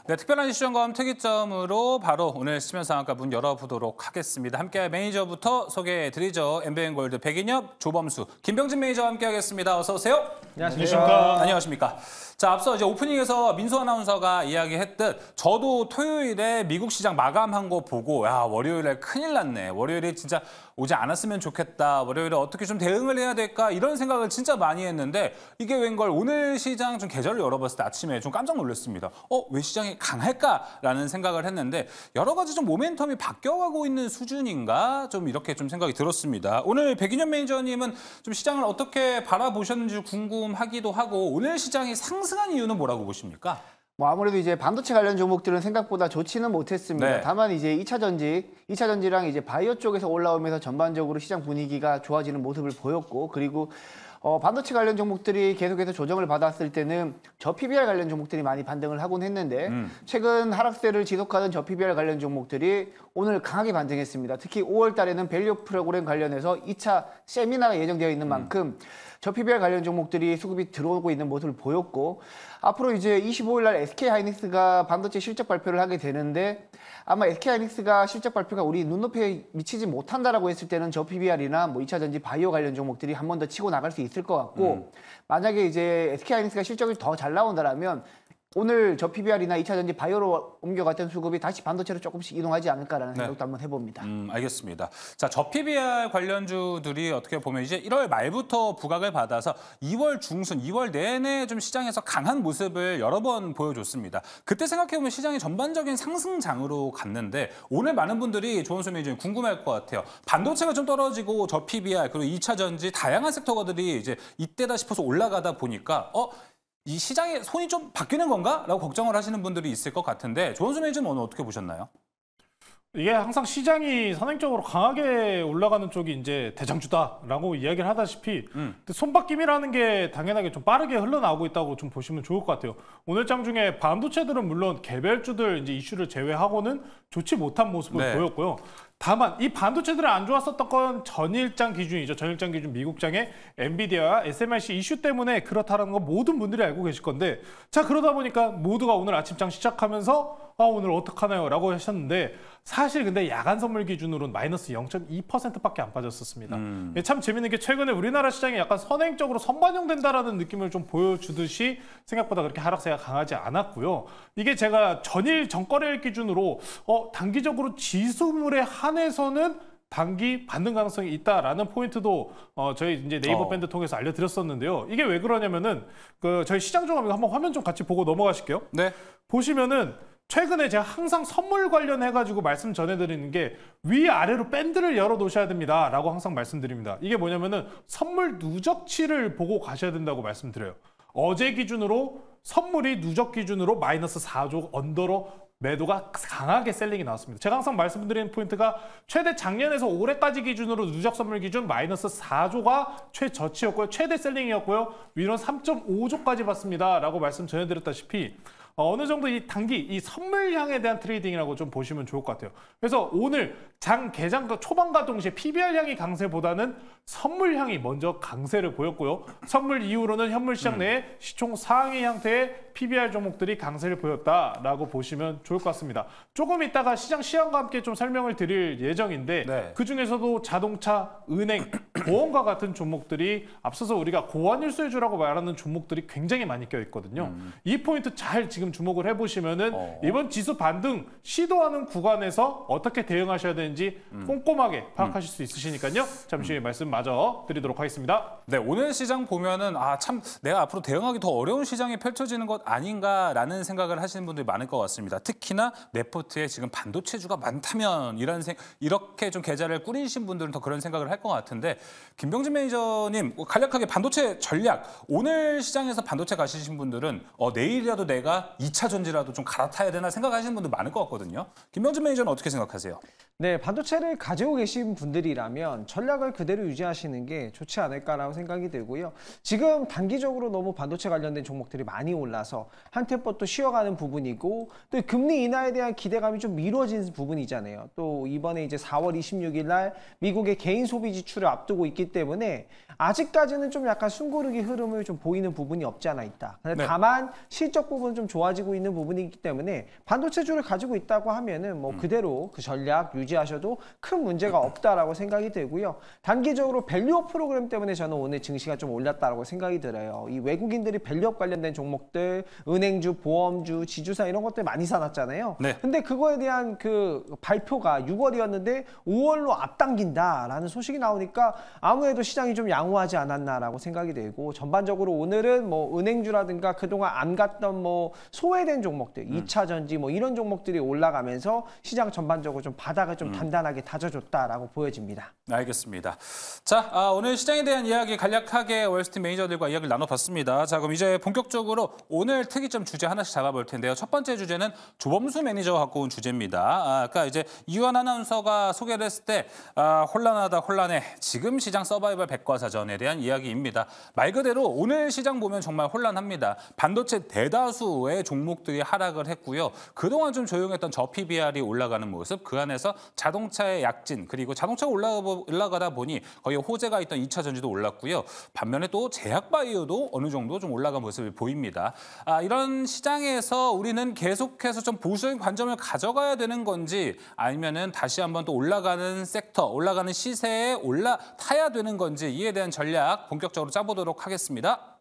네, 특별한 이슈점검 특이점으로 바로 오늘 시면 상한가 문 열어보도록 하겠습니다. 함께할 매니저부터 소개해드리죠. 엠비엔골드 백인엽, 조범수, 김병진 매니저와 함께하겠습니다. 어서 오세요. 안녕하십니까. 안녕하십니까. 자, 앞서 이제 오프닝에서 민수 아나운서가 이야기했듯 저도 토요일에 미국 시장 마감한 거 보고 야, 월요일에 큰일 났네. 월요일에 진짜 오지 않았으면 좋겠다. 월요일에 어떻게 좀 대응을 해야 될까? 이런 생각을 진짜 많이 했는데 이게 웬걸 오늘 시장 좀 계절을 열어봤을 때 아침에 좀 깜짝 놀랐습니다. 왜 시장이 강할까라는 생각을 했는데 여러 가지 좀 모멘텀이 바뀌어가고 있는 수준인가? 좀 이렇게 좀 생각이 들었습니다. 오늘 백인엽 매니저님은 좀 시장을 어떻게 바라보셨는지 궁금하기도 하고 오늘 시장이 상승한 이유는 뭐라고 보십니까? 아무래도 이제 반도체 관련 종목들은 생각보다 좋지는 못했습니다. 네. 다만 이제 2차 전지랑 이제 바이오 쪽에서 올라오면서 전반적으로 시장 분위기가 좋아지는 모습을 보였고, 그리고 반도체 관련 종목들이 계속해서 조정을 받았을 때는 저 PBR 관련 종목들이 많이 반등을 하곤 했는데 최근 하락세를 지속하던 저 PBR 관련 종목들이 오늘 강하게 반등했습니다. 특히 5월 달에는 밸류 프로그램 관련해서 2차 세미나가 예정되어 있는 만큼 저 PBR 관련 종목들이 수급이 들어오고 있는 모습을 보였고, 앞으로 이제 25일 날 SK하이닉스가 반도체 실적 발표를 하게 되는데 아마 SK하이닉스가 실적 발표가 우리 눈높이에 미치지 못한다라고 했을 때는 저 PBR이나 뭐 2차 전지 바이오 관련 종목들이 한 번 더 치고 나갈 수 있을 것 같고, 만약에 이제 SK하이닉스가 실적이 더 잘 나온다라면 오늘 저 PBR이나 2차 전지 바이오로 옮겨갔던 수급이 다시 반도체로 조금씩 이동하지 않을까라는 생각도 한번 해봅니다. 알겠습니다. 자, 저 PBR 관련주들이 어떻게 보면 이제 1월 말부터 부각을 받아서 2월 중순, 2월 내내 좀 시장에서 강한 모습을 여러 번 보여줬습니다. 그때 생각해보면 시장이 전반적인 상승장으로 갔는데 오늘 많은 분들이 조원수 매니저님 궁금할 것 같아요. 반도체가 좀 떨어지고 저 PBR 그리고 2차 전지 다양한 섹터들이 이제 이때다 싶어서 올라가다 보니까 이 시장의 손이 좀 바뀌는 건가? 라고 걱정을 하시는 분들이 있을 것 같은데 조원수 매니저는 오늘 어떻게 보셨나요? 이게 항상 시장이 선행적으로 강하게 올라가는 쪽이 이제 대장주다라고 이야기를 하다시피 손바뀜이라는 게 당연하게 좀 빠르게 흘러나오고 있다고 좀 보시면 좋을 것 같아요. 오늘 장 중에 반도체들은 물론 개별주들 이제 이슈를 제외하고는 좋지 못한 모습을 보였고요. 다만 이 반도체들이 안 좋았었던 건 전일장 기준이죠. 전일장 기준 미국장의 엔비디아와 SMIC 이슈 때문에 그렇다는 거 모든 분들이 알고 계실 건데, 자, 그러다 보니까 모두가 오늘 아침장 시작하면서 오늘 어떡하나요? 라고 하셨는데 사실 근데 야간 선물 기준으로는 마이너스 0.2%밖에 안 빠졌었습니다. 참 재밌는 게 최근에 우리나라 시장이 약간 선행적으로 선반영된다라는 느낌을 좀 보여주듯이 생각보다 그렇게 하락세가 강하지 않았고요. 이게 제가 전일 전거래일 기준으로 단기적으로 지수물에 한해서는 단기 반등 가능성이 있다라는 포인트도 저희 이제 네이버 밴드 통해서 알려드렸었는데요. 이게 왜 그러냐면은 저희 시장 종합 한번 화면 좀 같이 보고 넘어가실게요. 네. 보시면은 최근에 제가 항상 선물 관련해가지고 말씀 전해드리는 게 위아래로 밴드를 열어 놓으셔야 됩니다 라고 항상 말씀드립니다. 이게 뭐냐면은 선물 누적치를 보고 가셔야 된다고 말씀드려요. 어제 기준으로 선물이 누적 기준으로 마이너스 4조 언더로 매도가 강하게 셀링이 나왔습니다. 제가 항상 말씀드리는 포인트가 최대 작년에서 올해까지 기준으로 누적 선물 기준 마이너스 4조가 최저치였고요. 최대 셀링이었고요. 위로는 3.5조까지 봤습니다 라고 말씀 전해드렸다시피 어느 정도 이 단기 이 선물향에 대한 트레이딩이라고 좀 보시면 좋을 것 같아요. 그래서 오늘 장 개장 초반과 동시에 PBR향이 강세보다는 선물향이 먼저 강세를 보였고요. 선물 이후로는 현물 시장 내에 시총 상위 형태의 PBR 종목들이 강세를 보였다라고 보시면 좋을 것 같습니다. 조금 이따가 시장 시황과 함께 좀 설명을 드릴 예정인데 그중에서도 자동차, 은행, 보험과 같은 종목들이 앞서서 우리가 고환율수혜주라고 말하는 종목들이 굉장히 많이 껴있거든요. 이 포인트 잘 지금 주목을 해보시면은 이번 지수 반등 시도하는 구간에서 어떻게 대응하셔야 되는지 꼼꼼하게 파악하실 수 있으시니까요. 잠시 후에 말씀 마저 드리도록 하겠습니다. 네, 오늘 시장 보면은 참 내가 앞으로 대응하기 더 어려운 시장이 펼쳐지는 것 아닌가라는 생각을 하시는 분들이 많을 것 같습니다. 특히나 레포트에 지금 반도체주가 많다면 이렇게 좀 계좌를 꾸리신 분들은 더 그런 생각을 할 것 같은데 김병진 매니저님 간략하게 반도체 전략 오늘 시장에서 반도체 가시신 분들은 내일이라도 내가 2차 전지라도 좀 갈아타야 되나 생각하시는 분들 많을 것 같거든요. 김병진 매니저는 어떻게 생각하세요? 네, 반도체를 가지고 계신 분들이라면 전략을 그대로 유지하시는 게 좋지 않을까라고 생각이 들고요. 지금 단기적으로 너무 반도체 관련된 종목들이 많이 올라서 한 템포 또 쉬어가는 부분이고 또 금리 인하에 대한 기대감이 좀 미뤄진 부분이잖아요. 또 이번에 이제 4월 26일 날 미국의 개인 소비 지출을 앞두고 있기 때문에 아직까지는 좀 약간 숨고르기 흐름을 좀 보이는 부분이 없지 않아 있다. 다만 실적 부분 좀 좋아 좋아지고 있는 부분이기 때문에 반도체주를 가지고 있다고 하면은 뭐 그대로 그 전략 유지하셔도 큰 문제가 없다라고 생각이 들고요. 단기적으로 밸류업 프로그램 때문에 저는 오늘 증시가 좀 올랐다라고 생각이 들어요. 이 외국인들이 밸류업 관련된 종목들, 은행주, 보험주, 지주사 이런 것들 많이 사놨잖아요. 네. 근데 그거에 대한 그 발표가 6월이었는데 5월로 앞당긴다라는 소식이 나오니까 아무래도 시장이 좀 양호하지 않았나라고 생각이 되고, 전반적으로 오늘은 뭐 은행주라든가 그동안 안 갔던 뭐 소외된 종목들, 2차 전지 뭐 이런 종목들이 올라가면서 시장 전반적으로 좀 바닥을 좀 단단하게 다져줬다라고 보여집니다. 알겠습니다. 자, 오늘 시장에 대한 이야기 간략하게 월스트리트 매니저들과 이야기를 나눠봤습니다. 자, 그럼 이제 본격적으로 오늘 특이점 주제 하나씩 잡아볼 텐데요. 첫 번째 주제는 조범수 매니저가 갖고 온 주제입니다. 아까 이제 이완 아나운서가 소개를 했을 때 혼란하다 혼란해. 지금 시장 서바이벌 백과사전에 대한 이야기입니다. 말 그대로 오늘 시장 보면 정말 혼란합니다. 반도체 대다수의 종목들이 하락을 했고요. 그동안 좀 조용했던 저 PBR이 올라가는 모습, 그 안에서 자동차의 약진, 그리고 자동차가 올라가다 보니 거의 호재가 있던 2차 전지도 올랐고요. 반면에 또 제약 바이오도 어느 정도 좀 올라간 모습이 보입니다. 이런 시장에서 우리는 계속해서 좀 보수적인 관점을 가져가야 되는 건지, 아니면은 다시 한번 또 올라가는 섹터, 올라가는 시세에 올라타야 되는 건지, 이에 대한 전략 본격적으로 짜보도록 하겠습니다.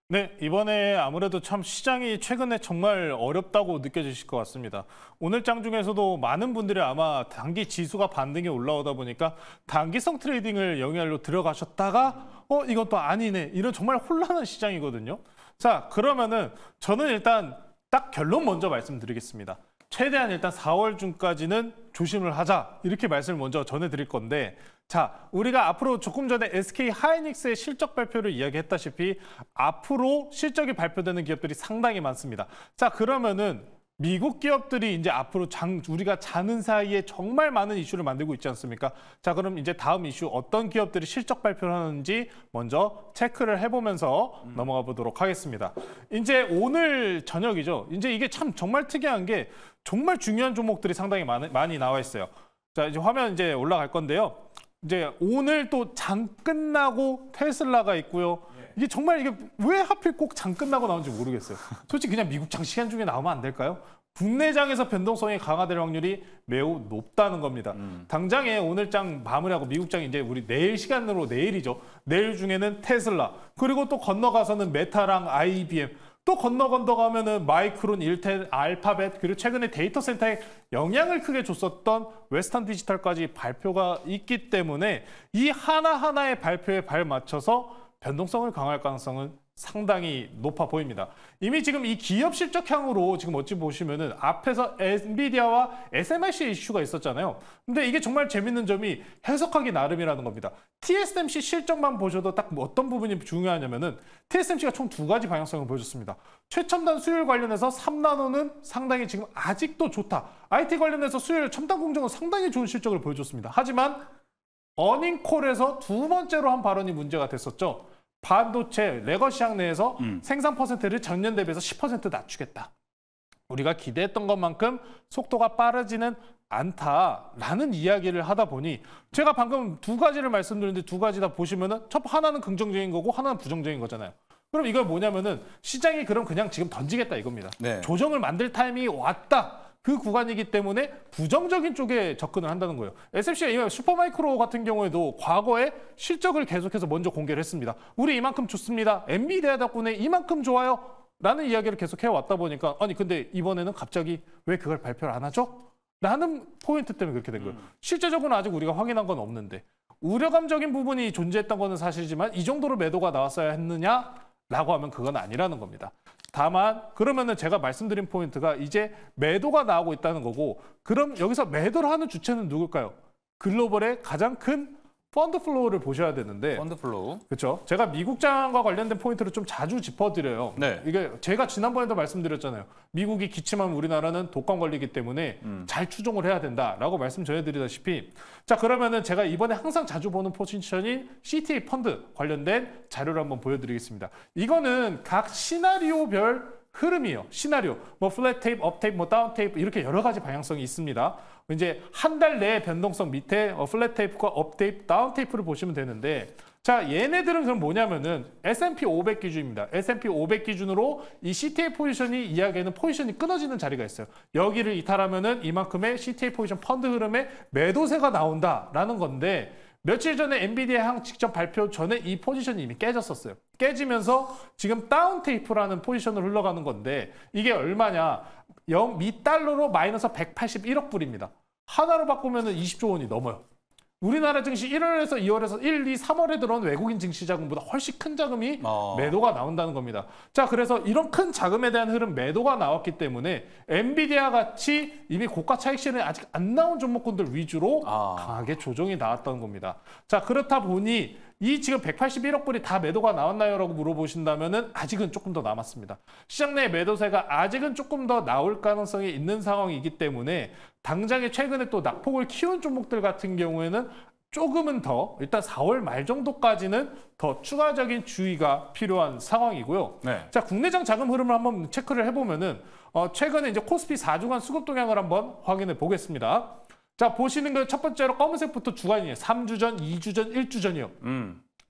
네, 이번에 아무래도 참 시장이 최근에 정말 어렵다고 느껴지실 것 같습니다. 오늘 장 중에서도 많은 분들이 아마 단기 지수가 반등이 올라오다 보니까 단기성 트레이딩을 영위하러 들어가셨다가 이건 또 아니네, 이런 정말 혼란한 시장이거든요. 자, 그러면은 저는 일단 딱 결론 먼저 말씀드리겠습니다. 최대한 일단 4월 중까지는 조심을 하자, 이렇게 말씀을 먼저 전해드릴 건데, 자, 우리가 앞으로 조금 전에 SK 하이닉스의 실적 발표를 이야기했다시피 앞으로 실적이 발표되는 기업들이 상당히 많습니다. 자, 그러면은 미국 기업들이 이제 앞으로 우리가 자는 사이에 정말 많은 이슈를 만들고 있지 않습니까? 자, 그럼 이제 다음 이슈 어떤 기업들이 실적 발표를 하는지 먼저 체크를 해보면서 넘어가 보도록 하겠습니다. 이제 오늘 저녁이죠. 이제 이게 참 정말 특이한 게 정말 중요한 종목들이 상당히 많이 나와 있어요. 자, 이제 화면 이제 올라갈 건데요. 이제 오늘 또 장 끝나고 테슬라가 있고요. 이게 정말 이게 왜 하필 꼭 장 끝나고 나오는지 모르겠어요. 솔직히 그냥 미국 장 시간 중에 나오면 안 될까요? 국내 장에서 변동성이 강화될 확률이 매우 높다는 겁니다. 당장에 오늘 장 마무리하고 미국 장이 이제 우리 내일 시간으로 내일이죠. 내일 중에는 테슬라, 그리고 또 건너가서는 메타랑 IBM, 또 건너가면은 마이크론, 일텔, 알파벳, 그리고 최근에 데이터 센터에 영향을 크게 줬었던 웨스턴 디지털까지 발표가 있기 때문에 이 하나하나의 발표에 발맞춰서 변동성을 강화할 가능성은 상당히 높아 보입니다. 이미 지금 이 기업 실적향으로 지금 어찌 보시면은 앞에서 엔비디아와 SMIC 이슈가 있었잖아요. 근데 이게 정말 재밌는 점이 해석하기 나름이라는 겁니다. TSMC 실적만 보셔도 딱 어떤 부분이 중요하냐면은 TSMC가 총 2가지 방향성을 보여줬습니다. 최첨단 수율 관련해서 3나노는 상당히 지금 아직도 좋다. IT 관련해서 수율 첨단 공정은 상당히 좋은 실적을 보여줬습니다. 하지만 어닝콜에서 두 번째로 한 발언이 문제가 됐었죠. 반도체 레거시장 내에서 생산 퍼센트를 전년 대비해서 10% 낮추겠다. 우리가 기대했던 것만큼 속도가 빠르지는 않다라는 이야기를 하다 보니, 제가 방금 2가지를 말씀드렸는데 2가지 다 보시면은 하나는 긍정적인 거고 하나는 부정적인 거잖아요. 그럼 이걸 뭐냐면은 시장이 그냥 지금 던지겠다 이겁니다. 네. 조정을 만들 타이밍이 왔다. 그 구간이기 때문에 부정적인 쪽에 접근을 한다는 거예요. SMC가 슈퍼마이크로 같은 경우에도 과거에 실적을 계속해서 먼저 공개를 했습니다. 우리 이만큼 좋습니다. 엔비디아 덕분에 이만큼 좋아요. 라는 이야기를 계속 해왔다 보니까, 아니 근데 이번에는 갑자기 왜 그걸 발표를 안 하죠? 라는 포인트 때문에 그렇게 된 거예요. 실제적으로는 아직 우리가 확인한 건 없는데, 우려감적인 부분이 존재했던 거는 사실이지만 이 정도로 매도가 나왔어야 했느냐라고 하면 그건 아니라는 겁니다. 다만 그러면은 제가 말씀드린 포인트가 이제 매도가 나오고 있다는 거고, 그럼 여기서 매도를 하는 주체는 누굴까요? 글로벌의 가장 큰 펀드 플로우를 보셔야 되는데, 펀드 플로우. 그렇죠. 제가 미국장과 관련된 포인트를 좀 자주 짚어드려요. 네. 이게 제가 지난번에도 말씀드렸잖아요. 미국이 기침하면 우리나라는 독감 걸리기 때문에 잘 추종을 해야 된다라고 말씀 전해드리다시피, 자, 그러면은 제가 이번에 항상 자주 보는 포지션인 CTA 펀드 관련된 자료를 한번 보여드리겠습니다. 이거는 각 시나리오별 흐름이요, 시나리오, 뭐 플랫 테이프, 업 테이프, 뭐 다운 테이프 이렇게 여러 가지 방향성이 있습니다. 이제 한 달 내의 변동성 밑에 플랫 테이프과 업 테이프, 다운 테이프를 보시면 되는데, 자, 얘네들은 그럼 뭐냐면은 S&P 500 기준입니다. S&P 500 기준으로 이 CTA 포지션이 이야기하는 포지션이 끊어지는 자리가 있어요. 여기를 이탈하면은 이만큼의 CTA 포지션 펀드 흐름에 매도세가 나온다라는 건데, 며칠 전에 엔비디아 향 직접 발표 전에 이 포지션이 이미 깨졌었어요. 깨지면서 지금 다운 테이프라는 포지션으로 흘러가는 건데, 이게 얼마냐? 미달러로 마이너스 181억 불입니다. 하나로 바꾸면 20조 원이 넘어요. 우리나라 증시 1월에서 2월에서 1, 2, 3월에 들어온 외국인 증시 자금보다 훨씬 큰 자금이 매도가 나온다는 겁니다. 자, 그래서 이런 큰 자금에 대한 흐름 매도가 나왔기 때문에 엔비디아 같이 이미 고가 차익 실현이 아직 안 나온 종목군들 위주로 강하게 조정이 나왔다는 겁니다. 자, 그렇다 보니 이 지금 181억 불이 다 매도가 나왔나요? 라고 물어보신다면은 아직은 조금 더 남았습니다. 시장 내 매도세가 아직은 조금 더 나올 가능성이 있는 상황이기 때문에 당장에 최근에 또 낙폭을 키운 종목들 같은 경우에는 조금은 더 일단 4월 말 정도까지는 더 추가적인 주의가 필요한 상황이고요. 네. 자, 국내장 자금 흐름을 한번 체크를 해보면은 최근에 이제 코스피 4주간 수급 동향을 한번 확인해 보겠습니다. 자, 보시는 거 첫 번째로 검은색부터 주간이에요. 3주 전, 2주 전, 1주 전이요.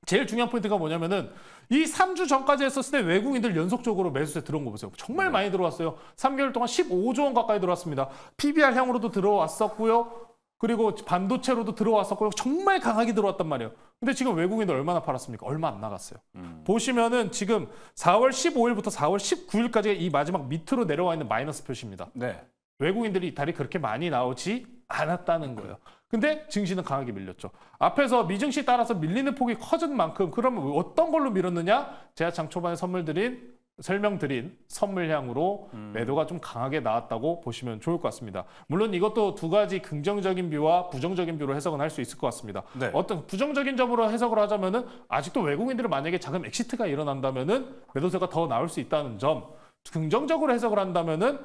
제일 중요한 포인트가 뭐냐면은 이 3주 전까지 했었을 때 외국인들 연속적으로 매수세 들어온 거 보세요. 정말 많이 들어왔어요. 3개월 동안 15조 원 가까이 들어왔습니다. PBR 향으로도 들어왔었고요. 그리고 반도체로도 들어왔었고요. 정말 강하게 들어왔단 말이에요. 근데 지금 외국인들 얼마나 팔았습니까? 얼마 안 나갔어요. 보시면은 지금 4월 15일부터 4월 19일까지 이 마지막 밑으로 내려와 있는 마이너스 표시입니다. 네. 외국인들이 이탈이 그렇게 많이 나오지 않았다는 거예요. 근데 증시는 강하게 밀렸죠. 앞에서 미증시 따라서 밀리는 폭이 커진 만큼 그러면 어떤 걸로 밀었느냐? 제가 장 초반에 설명드린 선물향으로 매도가 좀 강하게 나왔다고 보시면 좋을 것 같습니다. 물론 이것도 두 가지 긍정적인 뷰와 부정적인 뷰로 해석은 할 수 있을 것 같습니다. 네. 어떤 부정적인 점으로 해석을 하자면은 아직도 외국인들은 만약에 자금 엑시트가 일어난다면은 매도세가 더 나올 수 있다는 점, 긍정적으로 해석을 한다면은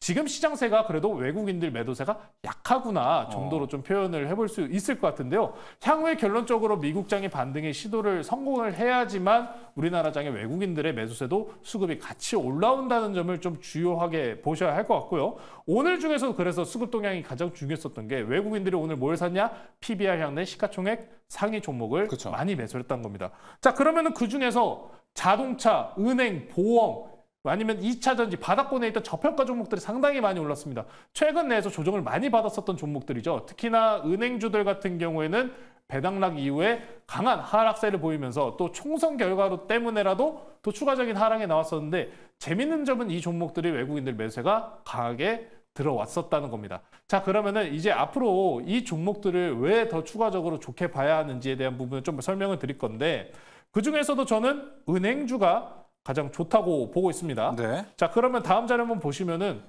지금 시장세가 그래도 외국인들 매도세가 약하구나 정도로 좀 표현을 해볼 수 있을 것 같은데요. 향후에 결론적으로 미국장의 반등의 시도를 성공을 해야지만 우리나라 장의 외국인들의 매수세도 수급이 같이 올라온다는 점을 좀 주요하게 보셔야 할 것 같고요. 오늘 중에서 그래서 수급 동향이 가장 중요했었던 게 외국인들이 오늘 뭘 샀냐? PBR 향내 시가총액 상위 종목을 그쵸. 많이 매수했다는 겁니다. 자, 그러면은 그 중에서 자동차, 은행, 보험 아니면 2차 전지, 바닥권에 있던 저평가 종목들이 상당히 많이 올랐습니다. 최근 내에서 조정을 많이 받았었던 종목들이죠. 특히나 은행주들 같은 경우에는 배당락 이후에 강한 하락세를 보이면서 또 총선 결과로 때문에라도 또 추가적인 하락이 나왔었는데 재밌는 점은 이 종목들이 외국인들 매수세가 강하게 들어왔었다는 겁니다. 자, 그러면은 이제 앞으로 이 종목들을 왜 더 추가적으로 좋게 봐야 하는지에 대한 부분을 좀 설명을 드릴 건데 그중에서도 저는 은행주가 가장 좋다고 보고 있습니다. 네. 자, 그러면 다음 자료 한번 보시면은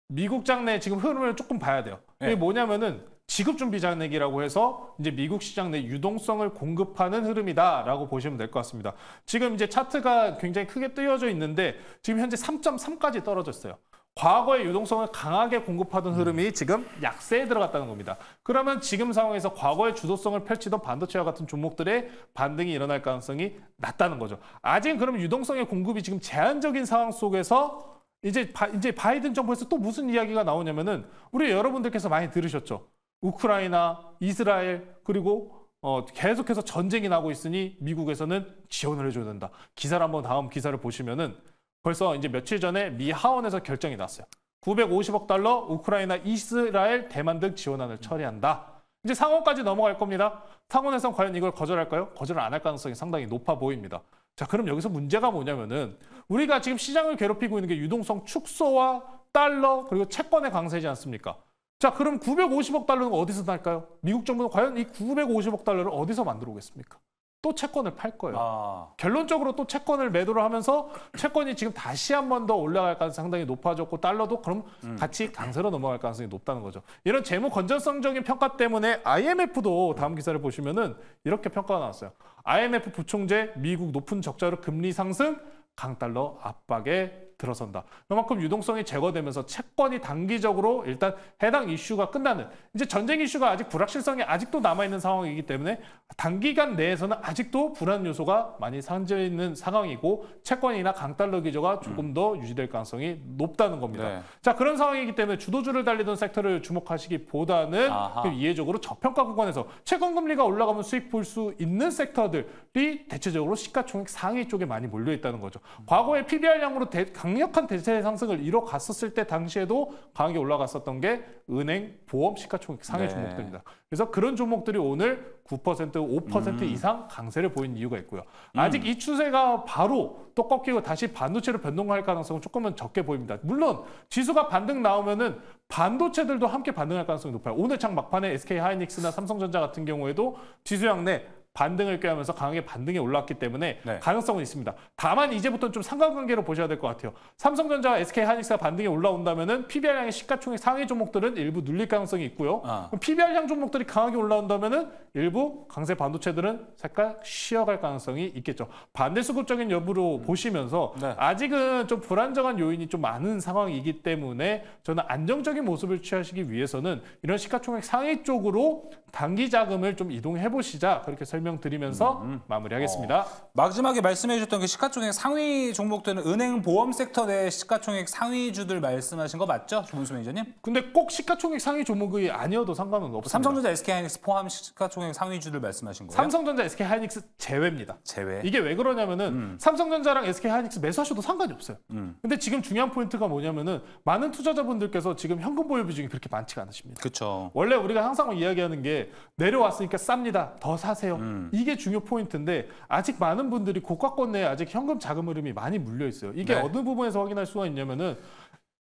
미국 장내 지금 흐름을 조금 봐야 돼요. 이게 뭐냐면은 지급준비 잔액이라고 해서 이제 미국 시장 내 유동성을 공급하는 흐름이다라고 보시면 될 것 같습니다. 지금 이제 차트가 굉장히 크게 뜨여져 있는데 지금 현재 3.3까지 떨어졌어요. 과거의 유동성을 강하게 공급하던 흐름이 지금 약세에 들어갔다는 겁니다. 그러면 지금 상황에서 과거의 주도성을 펼치던 반도체와 같은 종목들의 반등이 일어날 가능성이 낮다는 거죠. 아직은 그러면 유동성의 공급이 지금 제한적인 상황 속에서 이제 바이든 정부에서 또 무슨 이야기가 나오냐면은 우리 여러분들께서 많이 들으셨죠. 우크라이나, 이스라엘 그리고 계속해서 전쟁이 나고 있으니 미국에서는 지원을 해줘야 된다. 기사를 한번 다음 기사를 보시면은 벌써 이제 며칠 전에 미 하원에서 결정이 났어요. 950억 달러 우크라이나, 이스라엘, 대만 등 지원안을 처리한다. 이제 상원까지 넘어갈 겁니다. 상원에서는 과연 이걸 거절할까요? 거절을 안 할 가능성이 상당히 높아 보입니다. 자, 그럼 여기서 문제가 뭐냐면은 우리가 지금 시장을 괴롭히고 있는 게 유동성 축소와 달러 그리고 채권의 강세지 않습니까? 자, 그럼 950억 달러는 어디서 날까요? 미국 정부는 과연 이 950억 달러를 어디서 만들어 오겠습니까? 또 채권을 팔 거예요. 결론적으로 또 채권을 매도를 하면서 채권이 지금 다시 한 번 더 올라갈 가능성이 상당히 높아졌고 달러도 그럼 같이 강세로 넘어갈 가능성이 높다는 거죠. 이런 재무 건전성적인 평가 때문에 IMF도 다음 기사를 보시면은 이렇게 평가가 나왔어요. IMF 부총재 미국 높은 적자로 금리 상승, 강달러 압박에 들어선다. 그만큼 유동성이 제거되면서 채권이 단기적으로 일단 해당 이슈가 끝나는, 이제 전쟁 이슈가 아직 불확실성이 아직도 남아있는 상황이기 때문에 단기간 내에서는 아직도 불안 요소가 많이 산재 있는 상황이고 채권이나 강달러 기조가 조금 더 유지될 가능성이 높다는 겁니다. 네. 자, 그런 상황이기 때문에 주도주를 달리던 섹터를 주목하시기보다는 아하. 이해적으로 저평가 구간에서 채권 금리가 올라가면 수익 볼 수 있는 섹터들이 대체적으로 시가총액 상위 쪽에 많이 몰려 있다는 거죠. 과거에 PBR량으로 강력한 대세 상승을 이뤄갔었을 때 당시에도 강하게 올라갔었던 게 은행, 보험, 시가총액 상위 네. 종목들입니다. 그래서 그런 종목들이 오늘 9%, 5% 이상 강세를 보인 이유가 있고요. 아직 이 추세가 바로 또 꺾이고 다시 반도체로 변동할 가능성은 조금은 적게 보입니다. 물론 지수가 반등 나오면은 반도체들도 함께 반등할 가능성이 높아요. 오늘 장 막판에 SK하이닉스나 삼성전자 같은 경우에도 지수양 내 반등을 꾀하면서 강하게 반등이 올라왔기 때문에 네. 가능성은 있습니다. 다만 이제부터는 좀 상관관계로 보셔야 될 것 같아요. 삼성전자와 SK하이닉스가 반등이 올라온다면은 PBR량의 시가총액 상위 종목들은 일부 눌릴 가능성이 있고요. 그럼 PBR량 종목들이 강하게 올라온다면은 일부 강세 반도체들은 살짝 쉬어갈 가능성이 있겠죠. 반대 수급적인 여부로 보시면서 네. 아직은 좀 불안정한 요인이 좀 많은 상황이기 때문에 저는 안정적인 모습을 취하시기 위해서는 이런 시가총액 상위 쪽으로 단기 자금을 좀 이동해 보시자, 그렇게 설명드리면서 마무리하겠습니다. 마지막에 말씀해 주셨던 그 시가총액 상위 종목들은 은행, 보험 섹터 내 시가총액 상위주들 말씀하신 거 맞죠? 조문수 매니저님? 근데 꼭 시가총액 상위 종목이 아니어도 상관은 없습니다. 삼성전자, SK하이닉스 포함 시가총액 상위주들 말씀하신 거예요? 삼성전자, SK하이닉스 제외입니다. 제외. 이게 왜 그러냐면은 삼성전자랑 SK하이닉스 매수하셔도 상관이 없어요. 근데 지금 중요한 포인트가 뭐냐면은 많은 투자자분들께서 지금 현금 보유 비중이 그렇게 많지가 않으십니다. 그렇죠. 원래 우리가 항상 이야기하는 게 내려왔으니까 쌉니다. 더 사세요. 이게 중요 포인트인데 아직 많은 분들이 고가권 내에 아직 현금 자금 흐름이 많이 물려 있어요. 이게 네. 어느 부분에서 확인할 수가 있냐면은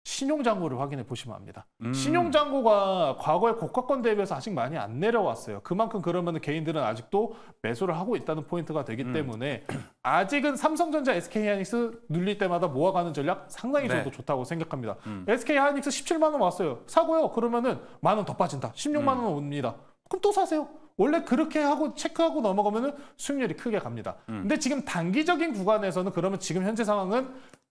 신용잔고를 확인해 보시면 압니다. 신용잔고가 과거의 고가권 대비해서 아직 많이 안 내려왔어요. 그만큼 그러면 개인들은 아직도 매수를 하고 있다는 포인트가 되기 때문에 아직은 삼성전자, SK하이닉스 눌릴 때마다 모아가는 전략 상당히 네. 저도 좋다고 생각합니다. SK하이닉스 17만 원 왔어요. 사고요. 그러면은 10,000원 더 빠진다. 16만 원 옵니다. 그럼 또 사세요. 원래 그렇게 하고 체크하고 넘어가면은 수익률이 크게 갑니다. 근데 지금 단기적인 구간에서는 그러면 지금 현재 상황은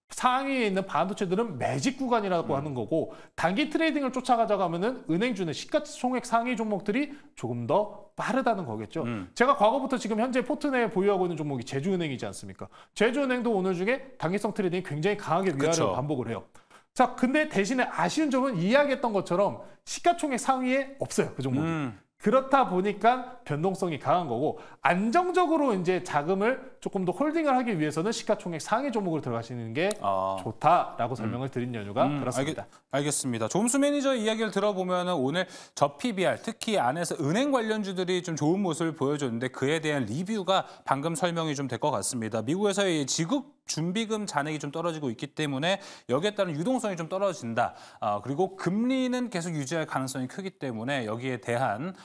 상위에 있는 반도체들은 매직 구간이라고 하는 거고, 단기 트레이딩을 쫓아가자면은 은행주는 시가총액 상위 종목들이 조금 더 빠르다는 거겠죠. 제가 과거부터 지금 현재 포트 내에 보유하고 있는 종목이 제주은행이지 않습니까? 제주은행도 오늘 중에 단기성 트레이딩이 굉장히 강하게 위아래로 그쵸. 반복을 해요. 자, 근데 대신에 아쉬운 점은 이야기했던 것처럼 시가총액 상위에 없어요, 그 종목이. 그렇다 보니까 변동성이 강한 거고, 안정적으로 이제 자금을 조금 더 홀딩을 하기 위해서는 시가총액 상위 종목으로 들어가시는 게 좋다라고 설명을 드린 이유가 그렇습니다. 알겠습니다. 조문수 매니저 이야기를 들어보면 오늘 저 PBR, 특히 안에서 은행 관련주들이 좀 좋은 모습을 보여줬는데 그에 대한 리뷰가 방금 설명이 좀 될 것 같습니다. 미국에서의 지급 준비금 잔액이 좀 떨어지고 있기 때문에 여기에 따른 유동성이 좀 떨어진다. 그리고 금리는 계속 유지할 가능성이 크기 때문에 여기에 대한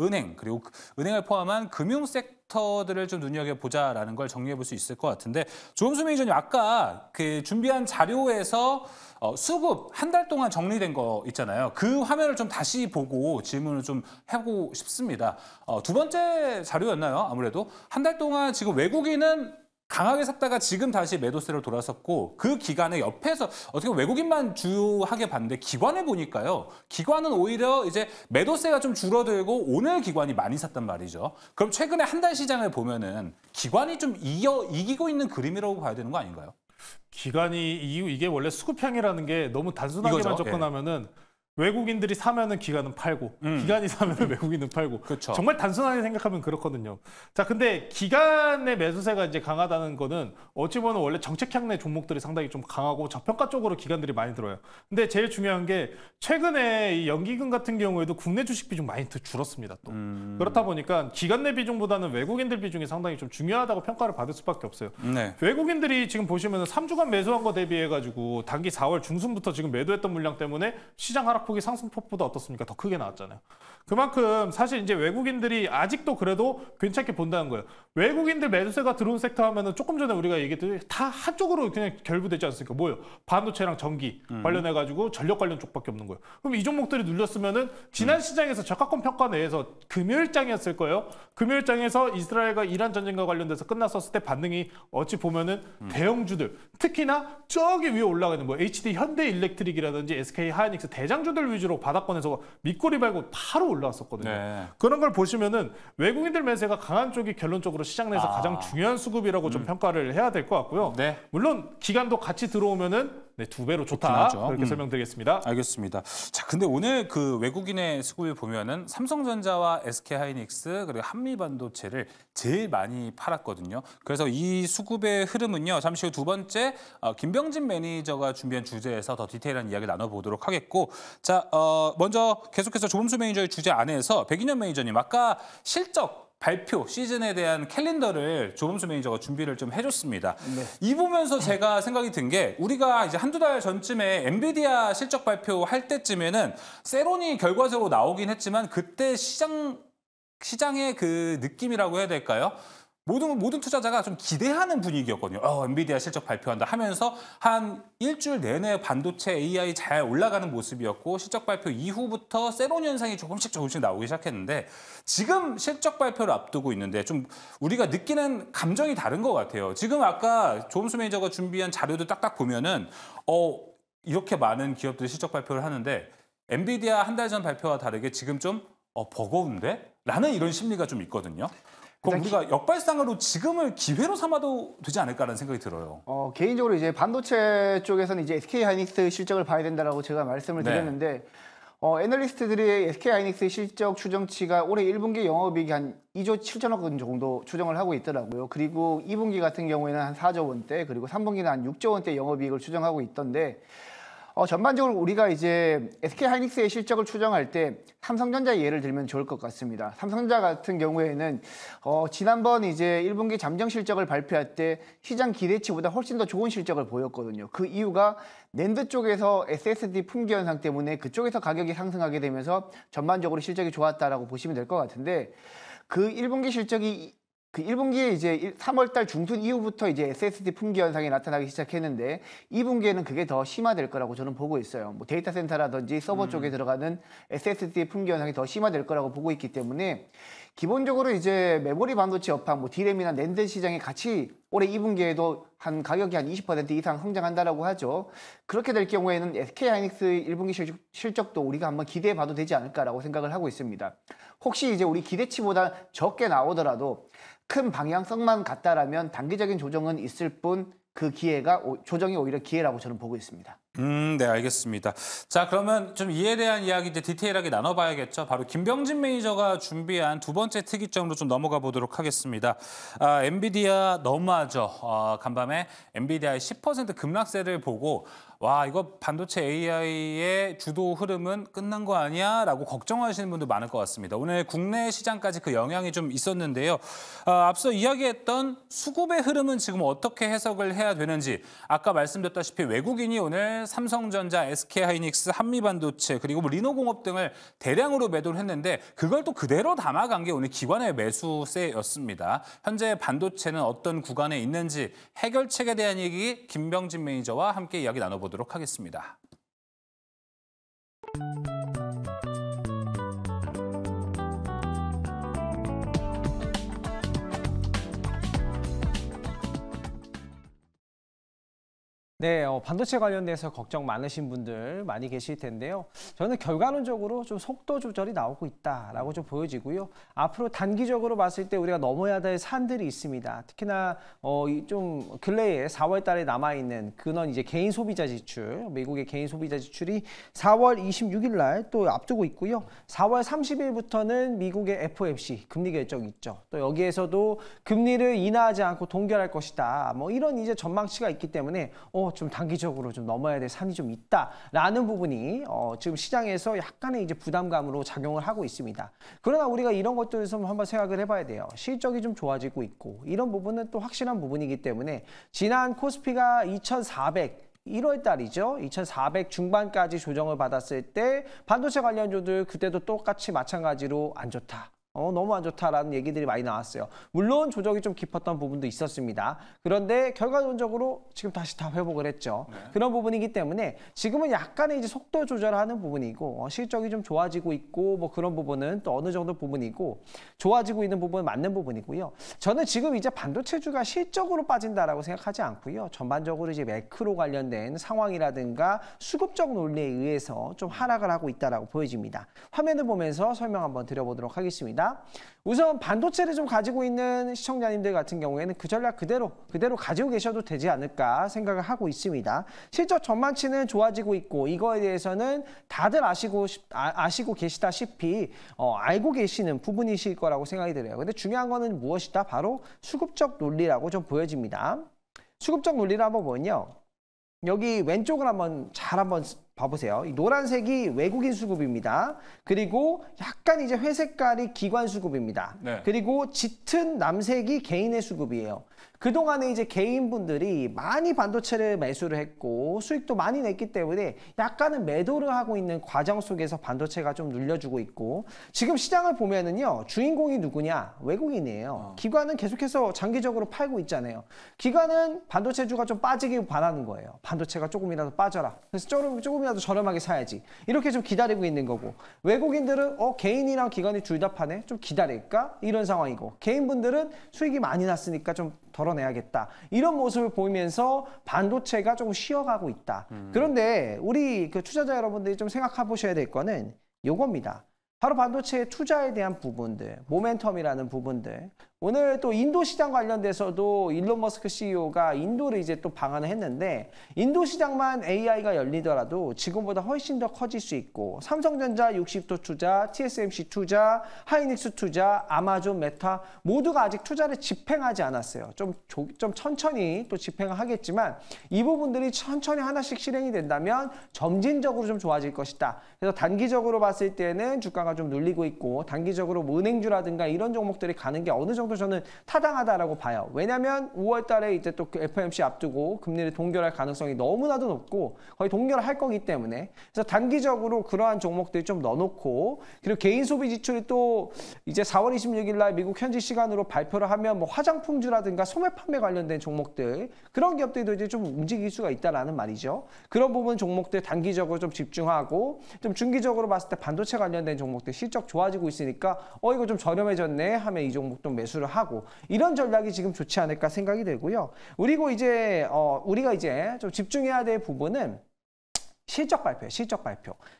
은행, 그리고 은행을 포함한 금융 섹터들을 좀 눈여겨보자라는 걸 정리해 볼 수 있을 것 같은데, 조은수 매니저님 아까 그 준비한 자료에서 수급 한 달 동안 정리된 거 있잖아요. 그 화면을 좀 다시 보고 질문을 좀 해보고 싶습니다. 두 번째 자료였나요? 아무래도 한 달 동안 지금 외국인은 강하게 샀다가 지금 다시 매도세로 돌아섰고, 그 기간에 옆에서 어떻게 보면 외국인만 주요하게 봤는데 기관을 보니까요. 기관은 오히려 이제 매도세가 좀 줄어들고 오늘 기관이 많이 샀단 말이죠. 그럼 최근에 한 달 시장을 보면은 기관이 좀 이기고 있는 그림이라고 봐야 되는 거 아닌가요? 기간이 이게 원래 수급향이라는 게 너무 단순하게만 이거죠. 접근하면은 외국인들이 사면은 기관은 팔고, 기관이 사면은 외국인은 팔고. 그쵸. 정말 단순하게 생각하면 그렇거든요. 자, 근데 기관의 매수세가 이제 강하다는 거는 어찌 보면 원래 정책향 내 종목들이 상당히 좀 강하고 저평가 쪽으로 기관들이 많이 들어요. 근데 제일 중요한 게 최근에 이 연기금 같은 경우에도 국내 주식 비중 많이 줄었습니다. 또 그렇다 보니까 기관 내 비중보다는 외국인들 비중이 상당히 좀 중요하다고 평가를 받을 수밖에 없어요. 네. 외국인들이 지금 보시면 3주간 매수한 거 대비해가지고 단기 4월 중순부터 지금 매도했던 물량 때문에 시장 하락 낙폭이 상승폭보다 어떻습니까? 더 크게 나왔잖아요. 그만큼 사실 이제 외국인들이 아직도 그래도 괜찮게 본다는 거예요. 외국인들 매수세가 들어온 섹터 하면은 조금 전에 우리가 얘기했듯이 다 한쪽으로 그냥 결부되지 않습니까? 뭐예요? 반도체랑 전기 관련해가지고 전력 관련 쪽밖에 없는 거예요. 그럼 이 종목들이 눌렸으면은 지난 시장에서 저가권 평가 내에서 금요일장이었을 거예요. 금요일장에서 이스라엘과 이란 전쟁과 관련돼서 끝났었을 때 반응이 어찌 보면은 대형주들, 특히나 저기 위에 올라가 있는 뭐 HD 현대일렉트릭이라든지 SK 하이닉스 대장주들 위주로 바닥권에서 밑꼬리 발고 바로 올라왔었거든요. 네. 그런 걸 보시면은 외국인들 매수가 강한 쪽이 결론적으로 시장 내에서 가장 중요한 수급이라고 좀 평가를 해야 될 것 같고요. 네. 물론 기간도 같이 들어오면은 네, 2배로 좋다. 하죠. 그렇게 설명드리겠습니다. 알겠습니다. 자, 근데 오늘 그 외국인의 수급을 보면은 삼성전자와 SK하이닉스 그리고 한미반도체를 제일 많이 팔았거든요. 그래서 이 수급의 흐름은요. 잠시 후 두 번째 김병진 매니저가 준비한 주제에서 더 디테일한 이야기 나눠보도록 하겠고, 자, 먼저 계속해서 조범수 매니저의 주제 안에서 백인현 매니저님 아까 실적 발표 시즌에 대한 캘린더를 조범수 매니저가 준비를 좀 해줬습니다. 이 보면서 제가 생각이 든 게 우리가 이제 한두 달 전쯤에 엔비디아 실적 발표할 때쯤에는 세론이 결과적으로 나오긴 했지만 그때 시장의 그 느낌이라고 해야 될까요? 모든 투자자가 좀 기대하는 분위기였거든요. 엔비디아 실적 발표한다 하면서 한 일주일 내내 반도체 AI 잘 올라가는 모습이었고 실적 발표 이후부터 세론 현상이 조금씩 나오기 시작했는데 지금 실적 발표를 앞두고 있는데 좀 우리가 느끼는 감정이 다른 것 같아요. 지금 아까 조범수 매니저가 준비한 자료도 딱딱 보면은 이렇게 많은 기업들이 실적 발표를 하는데 엔비디아 한 달 전 발표와 다르게 지금 좀 버거운데? 라는 이런 심리가 좀 있거든요. 그럼 우리가 역발상으로 지금을 기회로 삼아도 되지 않을까라는 생각이 들어요. 개인적으로 이제 반도체 쪽에서는 이제 SK 하이닉스 실적을 봐야 된다라고 제가 말씀을 드렸는데 애널리스트들이 SK 하이닉스 실적 추정치가 올해 1분기 영업이익이 한 2조 7천억 원 정도 추정을 하고 있더라고요. 그리고 2분기 같은 경우에는 한 4조 원대, 그리고 3분기는 한 6조 원대 영업이익을 추정하고 있던데 전반적으로 우리가 이제 SK 하이닉스의 실적을 추정할 때 삼성전자 예를 들면 좋을 것 같습니다. 삼성전자 같은 경우에는 지난번 이제 1분기 잠정 실적을 발표할 때 시장 기대치보다 훨씬 더 좋은 실적을 보였거든요. 그 이유가 낸드 쪽에서 SSD 품귀 현상 때문에 그쪽에서 가격이 상승하게 되면서 전반적으로 실적이 좋았다라고 보시면 될 것 같은데 그 1분기 실적이 그 1분기에 이제 3월달 중순 이후부터 이제 SSD 품귀 현상이 나타나기 시작했는데 2분기에는 그게 더 심화될 거라고 저는 보고 있어요. 뭐 데이터 센터라든지 서버 쪽에 들어가는 SSD 품귀 현상이 더 심화될 거라고 보고 있기 때문에 기본적으로 이제 메모리 반도체 업황, 뭐 D램이나 낸드 시장이 같이 올해 2분기에도 한 가격이 한 20% 이상 성장한다라고 하죠. 그렇게 될 경우에는 SK 하이닉스 1분기 실적도 우리가 한번 기대해 봐도 되지 않을까라고 생각을 하고 있습니다. 혹시 이제 우리 기대치보다 적게 나오더라도 큰 방향성만 같다라면 단기적인 조정은 있을 뿐 그 기회가 조정이 오히려 기회라고 저는 보고 있습니다. 네, 알겠습니다. 자, 그러면 좀 이에 대한 이야기 이제 디테일하게 나눠봐야겠죠. 바로 김병진 매니저가 준비한 두 번째 특이점으로 좀 넘어가 보도록 하겠습니다. 엔비디아 너무하죠. 간밤에 엔비디아의 10% 급락세를 보고 와, 이거 반도체 AI의 주도 흐름은 끝난 거 아니야? 라고 걱정하시는 분도 많을 것 같습니다. 오늘 국내 시장까지 그 영향이 좀 있었는데요. 앞서 이야기했던 수급의 흐름은 지금 어떻게 해석을 해야 되는지 아까 말씀드렸다시피 외국인이 오늘 삼성전자, SK하이닉스, 한미반도체 그리고 뭐 리노공업 등을 대량으로 매도를 했는데 그걸 또 그대로 담아간 게 오늘 기관의 매수세였습니다. 현재 반도체는 어떤 구간에 있는지 해결책에 대한 얘기 김병진 매니저와 함께 이야기 나눠보도록 하겠습니다. 네, 반도체 관련돼서 걱정 많으신 분들 많이 계실 텐데요. 저는 결과론적으로 좀 속도 조절이 나오고 있다라고 좀 보여지고요. 앞으로 단기적으로 봤을 때 우리가 넘어야 될 산들이 있습니다. 특히나 좀 근래에 4월 달에 남아있는 근원 이제 개인 소비자 지출, 미국의 개인 소비자 지출이 4월 26일 날 또 앞두고 있고요. 4월 30일부터는 미국의 FOMC 금리 결정이 있죠. 또 여기에서도 금리를 인하하지 않고 동결할 것이다. 뭐 이런 이제 전망치가 있기 때문에 좀 단기적으로 좀 넘어야 될 산이 좀 있다라는 부분이 지금 시장에서 약간의 이제 부담감으로 작용을 하고 있습니다. 그러나 우리가 이런 것들에서 한번 생각을 해봐야 돼요. 실적이 좀 좋아지고 있고 이런 부분은 또 확실한 부분이기 때문에 지난 코스피가 2,400 1월 달이죠. 2,400 중반까지 조정을 받았을 때 반도체 관련주들 그때도 똑같이 마찬가지로 안 좋다. 너무 안 좋다라는 얘기들이 많이 나왔어요. 물론 조정이 좀 깊었던 부분도 있었습니다. 그런데 결과론적으로 지금 다시 다 회복을 했죠. 그런 부분이기 때문에 지금은 약간의 이제 속도 조절하는 부분이고 실적이 좀 좋아지고 있고 뭐 그런 부분은 또 어느 정도 부분이고 좋아지고 있는 부분은 맞는 부분이고요. 저는 지금 이제 반도체주가 실적으로 빠진다라고 생각하지 않고요. 전반적으로 이제 매크로 관련된 상황이라든가 수급적 논리에 의해서 좀 하락을 하고 있다라고 보여집니다. 화면을 보면서 설명 한번 드려보도록 하겠습니다. 우선 반도체를 좀 가지고 있는 시청자님들 같은 경우에는 그 전략 그대로 가지고 계셔도 되지 않을까 생각을 하고 있습니다. 실적 전망치는 좋아지고 있고 이거에 대해서는 다들 아시고 계시다시피 알고 계시는 부분이실 거라고 생각이 들어요. 근데 중요한 거는 무엇이다? 바로 수급적 논리라고 좀 보여집니다. 수급적 논리를 한번 보면요. 여기 왼쪽을 한번 봐보세요. 이 노란색이 외국인 수급입니다. 그리고 약간 이제 회색깔이 기관 수급입니다. 네. 그리고 짙은 남색이 개인의 수급이에요. 그동안에 이제 개인분들이 많이 반도체를 매수를 했고 수익도 많이 냈기 때문에 약간은 매도를 하고 있는 과정 속에서 반도체가 좀 눌려주고 있고 지금 시장을 보면은요. 주인공이 누구냐? 외국인이에요. 기관은 계속해서 장기적으로 팔고 있잖아요. 기관은 반도체주가 좀 빠지길 바라는 거예요. 반도체가 조금이라도 빠져라. 그래서 조금이라도 저렴하게 사야지. 이렇게 좀 기다리고 있는 거고 외국인들은 개인이랑 기관이 둘 다 파네? 좀 기다릴까? 이런 상황이고 개인분들은 수익이 많이 났으니까 좀 덜어내야겠다. 이런 모습을 보이면서 반도체가 조금 쉬어가고 있다. 그런데 우리 그 투자자 여러분들이 좀 생각해 보셔야 될 거는 요겁니다. 바로 반도체의 투자에 대한 부분들, 모멘텀이라는 부분들. 오늘 또 인도 시장 관련돼서도 일론 머스크 CEO가 인도를 이제 또 방한을 했는데 인도 시장만 AI가 열리더라도 지금보다 훨씬 더 커질 수 있고 삼성전자 60도 투자, TSMC 투자, 하이닉스 투자, 아마존, 메타 모두가 아직 투자를 집행하지 않았어요. 좀 천천히 또 집행을 하겠지만 이 부분들이 천천히 하나씩 실행이 된다면 점진적으로 좀 좋아질 것이다. 그래서 단기적으로 봤을 때는 주가가 좀 눌리고 있고 단기적으로 은행주라든가 이런 종목들이 가는 게 어느 정도 저는 타당하다라고 봐요. 왜냐하면 5월 달에 이제 또 그 FOMC 앞두고 금리를 동결할 가능성이 너무나도 높고 거의 동결할 거기 때문에 그래서 단기적으로 그러한 종목들 좀 넣어놓고 그리고 개인 소비 지출이 또 이제 4월 26일 날 미국 현지 시간으로 발표를 하면 뭐 화장품주라든가 소매 판매 관련된 종목들 그런 기업들도 이제 좀 움직일 수가 있다라는 말이죠. 그런 부분 종목들 단기적으로 좀 집중하고 좀 중기적으로 봤을 때 반도체 관련된 종목들 실적 좋아지고 있으니까 이거 좀 저렴해졌네 하면 이 종목 좀 매수를 하고 이런 전략이 지금 좋지 않을까 생각이 되고요. 그리고 이제 우리가 이제 좀 집중해야 될 부분은 실적 발표예요.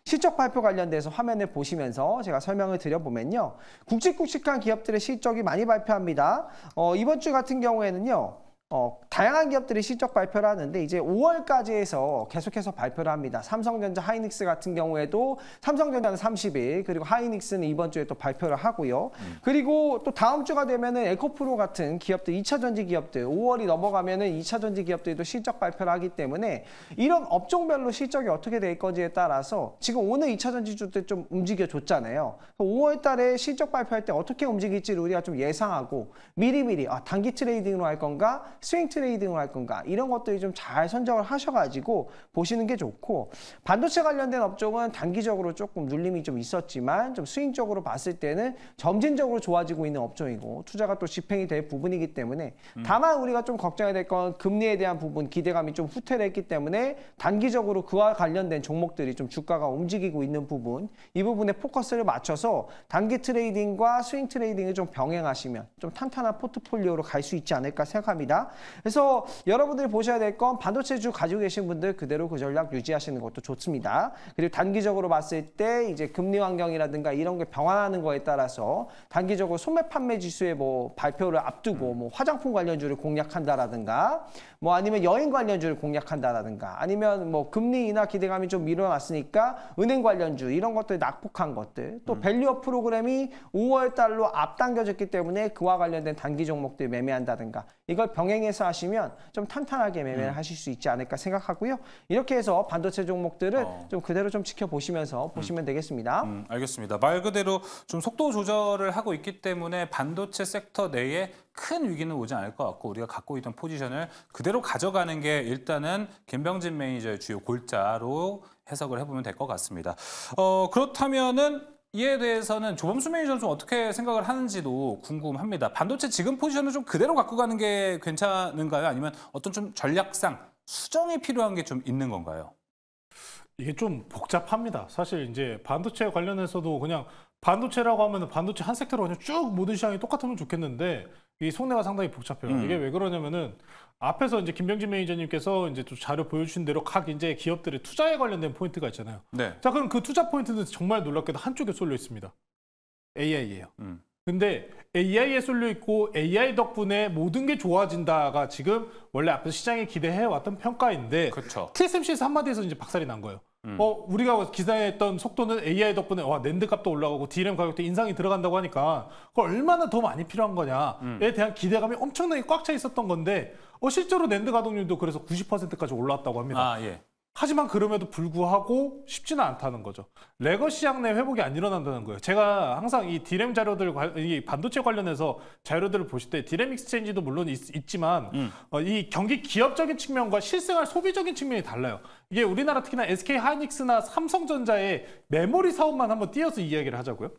실적 발표 관련돼서 화면을 보시면서 제가 설명을 드려보면요. 굵직굵직한 기업들의 실적이 많이 발표합니다. 이번 주 같은 경우에는요. 다양한 기업들이 실적 발표를 하는데 이제 5월까지 해서 계속해서 발표를 합니다. 삼성전자, 하이닉스 같은 경우에도 삼성전자는 30일 그리고 하이닉스는 이번 주에 또 발표를 하고요. 그리고 또 다음 주가 되면은 에코프로 같은 기업들, 2차전지 기업들 5월이 넘어가면은 2차전지 기업들도 실적 발표를 하기 때문에 이런 업종별로 실적이 어떻게 될 건지에 따라서 지금 오늘 2차전지주들 좀 움직여줬잖아요. 5월 달에 실적 발표할 때 어떻게 움직일지를 우리가 좀 예상하고 미리미리 단기 트레이딩으로 할 건가 스윙 트레이딩을 할 건가 이런 것들이 좀 잘 선정을 하셔가지고 보시는 게 좋고 반도체 관련된 업종은 단기적으로 조금 눌림이 좀 있었지만 좀 스윙적으로 봤을 때는 점진적으로 좋아지고 있는 업종이고 투자가 또 집행이 될 부분이기 때문에 다만 우리가 좀 걱정해야 될 건 금리에 대한 부분 기대감이 좀 후퇴를 했기 때문에 단기적으로 그와 관련된 종목들이 좀 주가가 움직이고 있는 부분 이 부분에 포커스를 맞춰서 단기 트레이딩과 스윙 트레이딩을 좀 병행하시면 좀 탄탄한 포트폴리오로 갈 수 있지 않을까 생각합니다. 그래서 여러분들이 보셔야 될 건 반도체주 가지고 계신 분들 그대로 그 전략 유지하시는 것도 좋습니다. 그리고 단기적으로 봤을 때 이제 금리 환경이라든가 이런 게 변화하는 거에 따라서 단기적으로 소매 판매 지수의 뭐 발표를 앞두고 뭐 화장품 관련주를 공략한다라든가 뭐 아니면 여행 관련주를 공략한다라든가 아니면 뭐 금리 인하 기대감이 좀 밀어났으니까 은행 관련주 이런 것들 낙폭한 것들 또 밸류업 프로그램이 5월 달로 앞당겨졌기 때문에 그와 관련된 단기 종목들 매매한다든가 이걸 병행 병행해서 하시면 좀 탄탄하게 매매를 하실 수 있지 않을까 생각하고요. 이렇게 해서 반도체 종목들을 좀 그대로 좀 지켜보시면서 보시면 되겠습니다. 알겠습니다. 말 그대로 좀 속도 조절을 하고 있기 때문에 반도체 섹터 내에 큰 위기는 오지 않을 것 같고 우리가 갖고 있던 포지션을 그대로 가져가는 게 일단은 김병진 매니저의 주요 골자로 해석을 해보면 될 것 같습니다. 그렇다면은 이에 대해서는 조범수 매니저는 좀 어떻게 생각을 하는지도 궁금합니다. 반도체 지금 포지션을 좀 그대로 갖고 가는 게 괜찮은가요? 아니면 어떤 좀 전략상 수정이 필요한 게 좀 있는 건가요? 이게 좀 복잡합니다. 사실 이제 반도체 관련해서도 그냥 반도체라고 하면 반도체 한 섹터로 그냥 쭉 모든 시장이 똑같으면 좋겠는데 이 속내가 상당히 복잡해요. 이게 왜 그러냐면은 앞에서 이제 김병진 매니저님께서 이제 또 자료 보여주신 대로 각 이제 기업들의 투자에 관련된 포인트가 있잖아요. 네. 자, 그럼 그 투자 포인트는 정말 놀랍게도 한쪽에 쏠려 있습니다. AI예요. 근데 AI에 쏠려 있고 AI 덕분에 모든 게 좋아진다가 지금 원래 앞에서 시장이 기대해왔던 평가인데 그렇죠. TSMC에서 한마디에서 이제 박살이 난 거예요. 우리가 기대했던 속도는 AI 덕분에 와 낸드 값도 올라가고 DRAM 가격도 인상이 들어간다고 하니까 그걸 얼마나 더 많이 필요한 거냐에 대한 기대감이 엄청나게 꽉 차 있었던 건데 실제로 낸드 가동률도 그래서 90%까지 올라왔다고 합니다. 아, 예. 하지만 그럼에도 불구하고 쉽지는 않다는 거죠. 레거시 시장 내 회복이 안 일어난다는 거예요. 제가 항상 이 디램 자료들, 이 반도체 관련해서 자료들을 보실 때 디램 익스체인지도 물론 있지만 이 경기 기업적인 측면과 실생활 소비적인 측면이 달라요. 이게 우리나라 특히나 SK 하이닉스나 삼성전자의 메모리 사업만 한번 띄어서 이야기를 하자고요.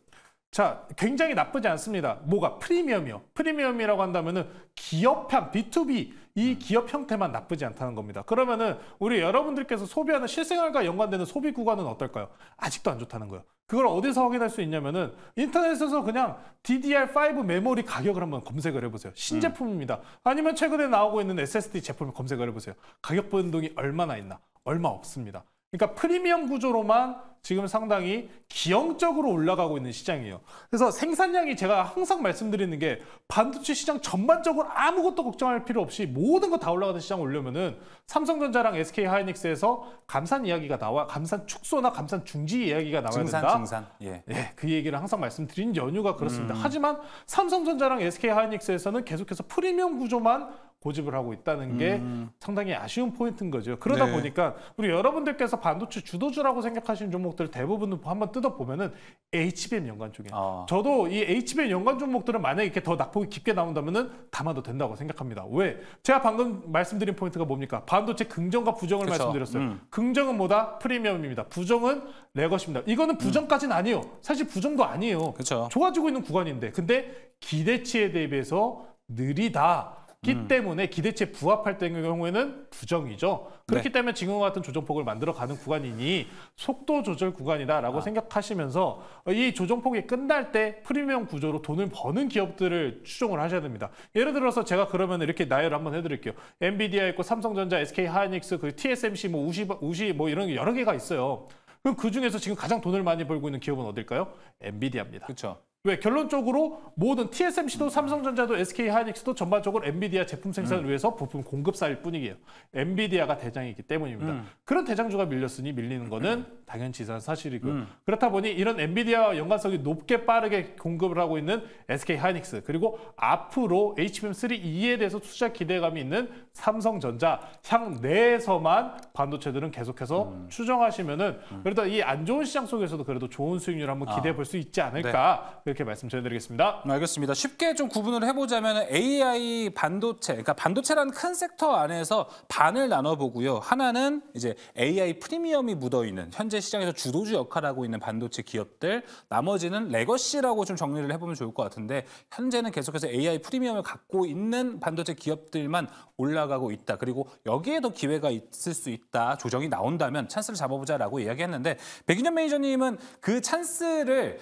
자, 굉장히 나쁘지 않습니다. 뭐가? 프리미엄이요. 프리미엄이라고 한다면은 기업형, B2B 이 기업 형태만 나쁘지 않다는 겁니다. 그러면은 우리 여러분들께서 소비하는 실생활과 연관되는 소비 구간은 어떨까요? 아직도 안 좋다는 거예요. 그걸 어디서 확인할 수 있냐면은 인터넷에서 그냥 DDR5 메모리 가격을 한번 검색을 해보세요. 신제품입니다. 아니면 최근에 나오고 있는 SSD 제품을 검색을 해보세요. 가격 변동이 얼마나 있나? 얼마 없습니다. 그러니까 프리미엄 구조로만 지금 상당히 기형적으로 올라가고 있는 시장이에요. 그래서 생산량이 제가 항상 말씀드리는 게 반도체 시장 전반적으로 아무것도 걱정할 필요 없이 모든 거 다 올라가는 시장 오려면은 삼성전자랑 SK 하이닉스에서 감산 이야기가 나와 감산 축소나 감산 중지 이야기가 나와야 된다. 증산. 예. 네, 그 얘기를 항상 말씀드린 연유가 그렇습니다. 하지만 삼성전자랑 SK 하이닉스에서는 계속해서 프리미엄 구조만 고집을 하고 있다는 게 상당히 아쉬운 포인트인 거죠. 그러다 네. 보니까 우리 여러분들께서 반도체 주도주라고 생각하시는 종목들 대부분은 한번 뜯어보면은 HBM 연관 쪽이에요. 저도 이 HBM 연관 종목들은 만약에 이렇게 더 낙폭이 깊게 나온다면은 담아도 된다고 생각합니다. 왜? 제가 방금 말씀드린 포인트가 뭡니까? 반도체 긍정과 부정을 그쵸. 말씀드렸어요. 긍정은 뭐다? 프리미엄입니다. 부정은 레거시입니다. 이거는 부정까지는 아니에요. 사실 부정도 아니에요. 그쵸. 좋아지고 있는 구간인데 근데 기대치에 대비해서 느리다. 기 때문에 기대치에 부합할 때의 경우에는 부정이죠. 그렇기 네. 때문에 지금과 같은 조정폭을 만들어가는 구간이니 속도 조절 구간이다라고 생각하시면서 이 조정폭이 끝날 때 프리미엄 구조로 돈을 버는 기업들을 추종을 하셔야 됩니다. 예를 들어서 제가 그러면 이렇게 나열을 한번 해드릴게요. 엔비디아 있고 삼성전자, SK 하이닉스, 그 TSMC, 뭐 우시 뭐 이런 게 여러 개가 있어요. 그럼 그 중에서 지금 가장 돈을 많이 벌고 있는 기업은 어딜까요? 엔비디아입니다. 그렇죠. 왜? 결론적으로 모든 TSMC도 삼성전자도 SK 하이닉스도 전반적으로 엔비디아 제품 생산을 위해서 부품 공급사일 뿐이에요. 엔비디아가 대장이기 때문입니다. 그런 대장주가 밀렸으니 밀리는 거는 당연치 않은 사실이고요. 그렇다 보니 이런 엔비디아 연관성이 높게 빠르게 공급을 하고 있는 SK 하이닉스 그리고 앞으로 HBM3E에 대해서 투자 기대감이 있는 삼성전자 향 내에서만 반도체들은 계속해서 추정하시면은 그래도 이 안 좋은 시장 속에서도 그래도 좋은 수익률 한번 기대해 볼 수 있지 않을까 그렇게 말씀 전해드리겠습니다. 알겠습니다. 쉽게 좀 구분을 해보자면 AI 반도체, 그러니까 반도체라는 큰 섹터 안에서 반을 나눠보고요. 하나는 이제 AI 프리미엄이 묻어있는 현재 시장에서 주도주 역할을 하고 있는 반도체 기업들, 나머지는 레거시라고 좀 정리를 해보면 좋을 것 같은데 현재는 계속해서 AI 프리미엄을 갖고 있는 반도체 기업들만 올라가고 있다. 그리고 여기에 더 기회가 있을 수 있다. 조정이 나온다면 찬스를 잡아보자라고 이야기했는데 백인현 매니저님은 그 찬스를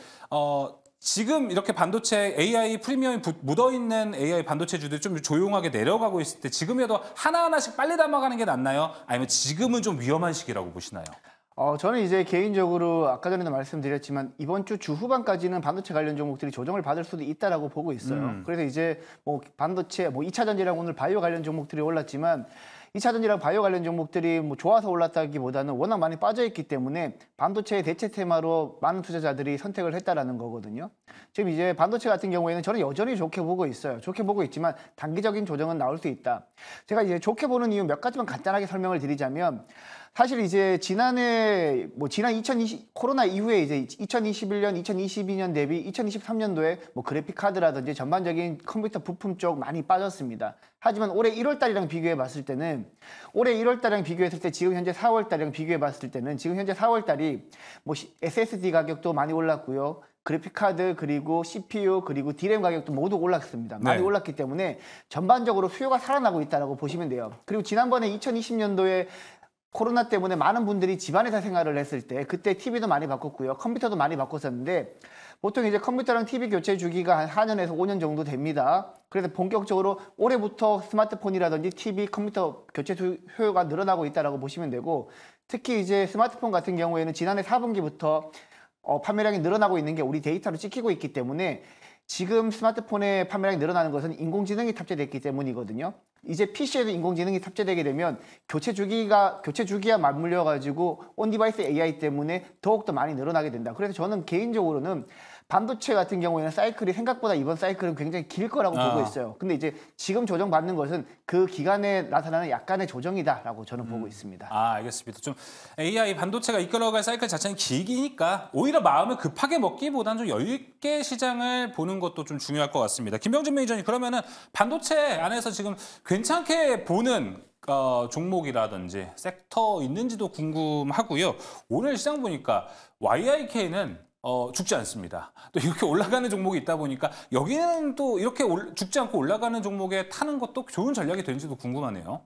지금 이렇게 반도체 AI 프리미엄이 묻어있는 AI 반도체주들이 좀 조용하게 내려가고 있을 때 지금이라도 하나하나씩 빨리 담아가는 게 낫나요? 아니면 지금은 좀 위험한 시기라고 보시나요? 저는 이제 개인적으로 아까 전에도 말씀드렸지만 이번 주 후반까지는 반도체 관련 종목들이 조정을 받을 수도 있다라고 보고 있어요. 그래서 이제 뭐 반도체, 뭐 2차 전지랑 오늘 바이오 관련 종목들이 올랐지만 2차 전지랑 바이오 관련 종목들이 뭐 좋아서 올랐다기보다는 워낙 많이 빠져있기 때문에 반도체의 대체 테마로 많은 투자자들이 선택을 했다라는 거거든요. 지금 이제 반도체 같은 경우에는 저는 여전히 좋게 보고 있어요. 좋게 보고 있지만 단기적인 조정은 나올 수 있다. 제가 이제 좋게 보는 이유 몇 가지만 간단하게 설명을 드리자면 사실 이제 지난 2020 코로나 이후에 이제 2021년, 2022년 대비 2023년도에 뭐 그래픽 카드라든지 전반적인 컴퓨터 부품 쪽 많이 빠졌습니다. 하지만 올해 1월 달이랑 비교해 봤을 때는 올해 1월 달이랑 비교했을 때 지금 현재 4월 달이랑 비교해 봤을 때는 지금 현재 4월 달이 뭐 SSD 가격도 많이 올랐고요. 그래픽 카드 그리고 CPU 그리고 D램 가격도 모두 올랐습니다. 많이 네. 올랐기 때문에 전반적으로 수요가 살아나고 있다고 보시면 돼요. 그리고 지난번에 2020년도에 코로나 때문에 많은 분들이 집안에서 생활을 했을 때 그때 TV도 많이 바꿨고요. 컴퓨터도 많이 바꿨었는데 보통 이제 컴퓨터랑 TV 교체 주기가 한 4년에서 5년 정도 됩니다. 그래서 본격적으로 올해부터 스마트폰이라든지 TV, 컴퓨터 교체 수요가 늘어나고 있다고 보시면 되고 특히 이제 스마트폰 같은 경우에는 지난해 4분기부터 판매량이 늘어나고 있는 게 우리 데이터로 찍히고 있기 때문에 지금 스마트폰의 판매량이 늘어나는 것은 인공지능이 탑재됐기 때문이거든요. 이제 PC에도 인공지능이 탑재되게 되면 교체 주기와 맞물려 가지고 온디바이스 AI 때문에 더욱더 많이 늘어나게 된다. 그래서 저는 개인적으로는 반도체 같은 경우에는 사이클이 생각보다 이번 사이클은 굉장히 길 거라고 보고 있어요. 근데 이제 지금 조정받는 것은 그 기간에 나타나는 약간의 조정이다라고 저는 보고 있습니다. 알겠습니다. 좀 AI 반도체가 이끌어갈 사이클 자체는 길기니까 오히려 마음을 급하게 먹기보다는 좀 여유 있게 시장을 보는 것도 좀 중요할 것 같습니다. 김병준 매니저님, 그러면은 반도체 안에서 지금 괜찮게 보는 종목이라든지 섹터 있는지도 궁금하고요. 오늘 시장 보니까 YIK는 죽지 않습니다. 또 이렇게 올라가는 종목이 있다 보니까 여기는 또 이렇게 죽지 않고 올라가는 종목에 타는 것도 좋은 전략이 되는지도 궁금하네요.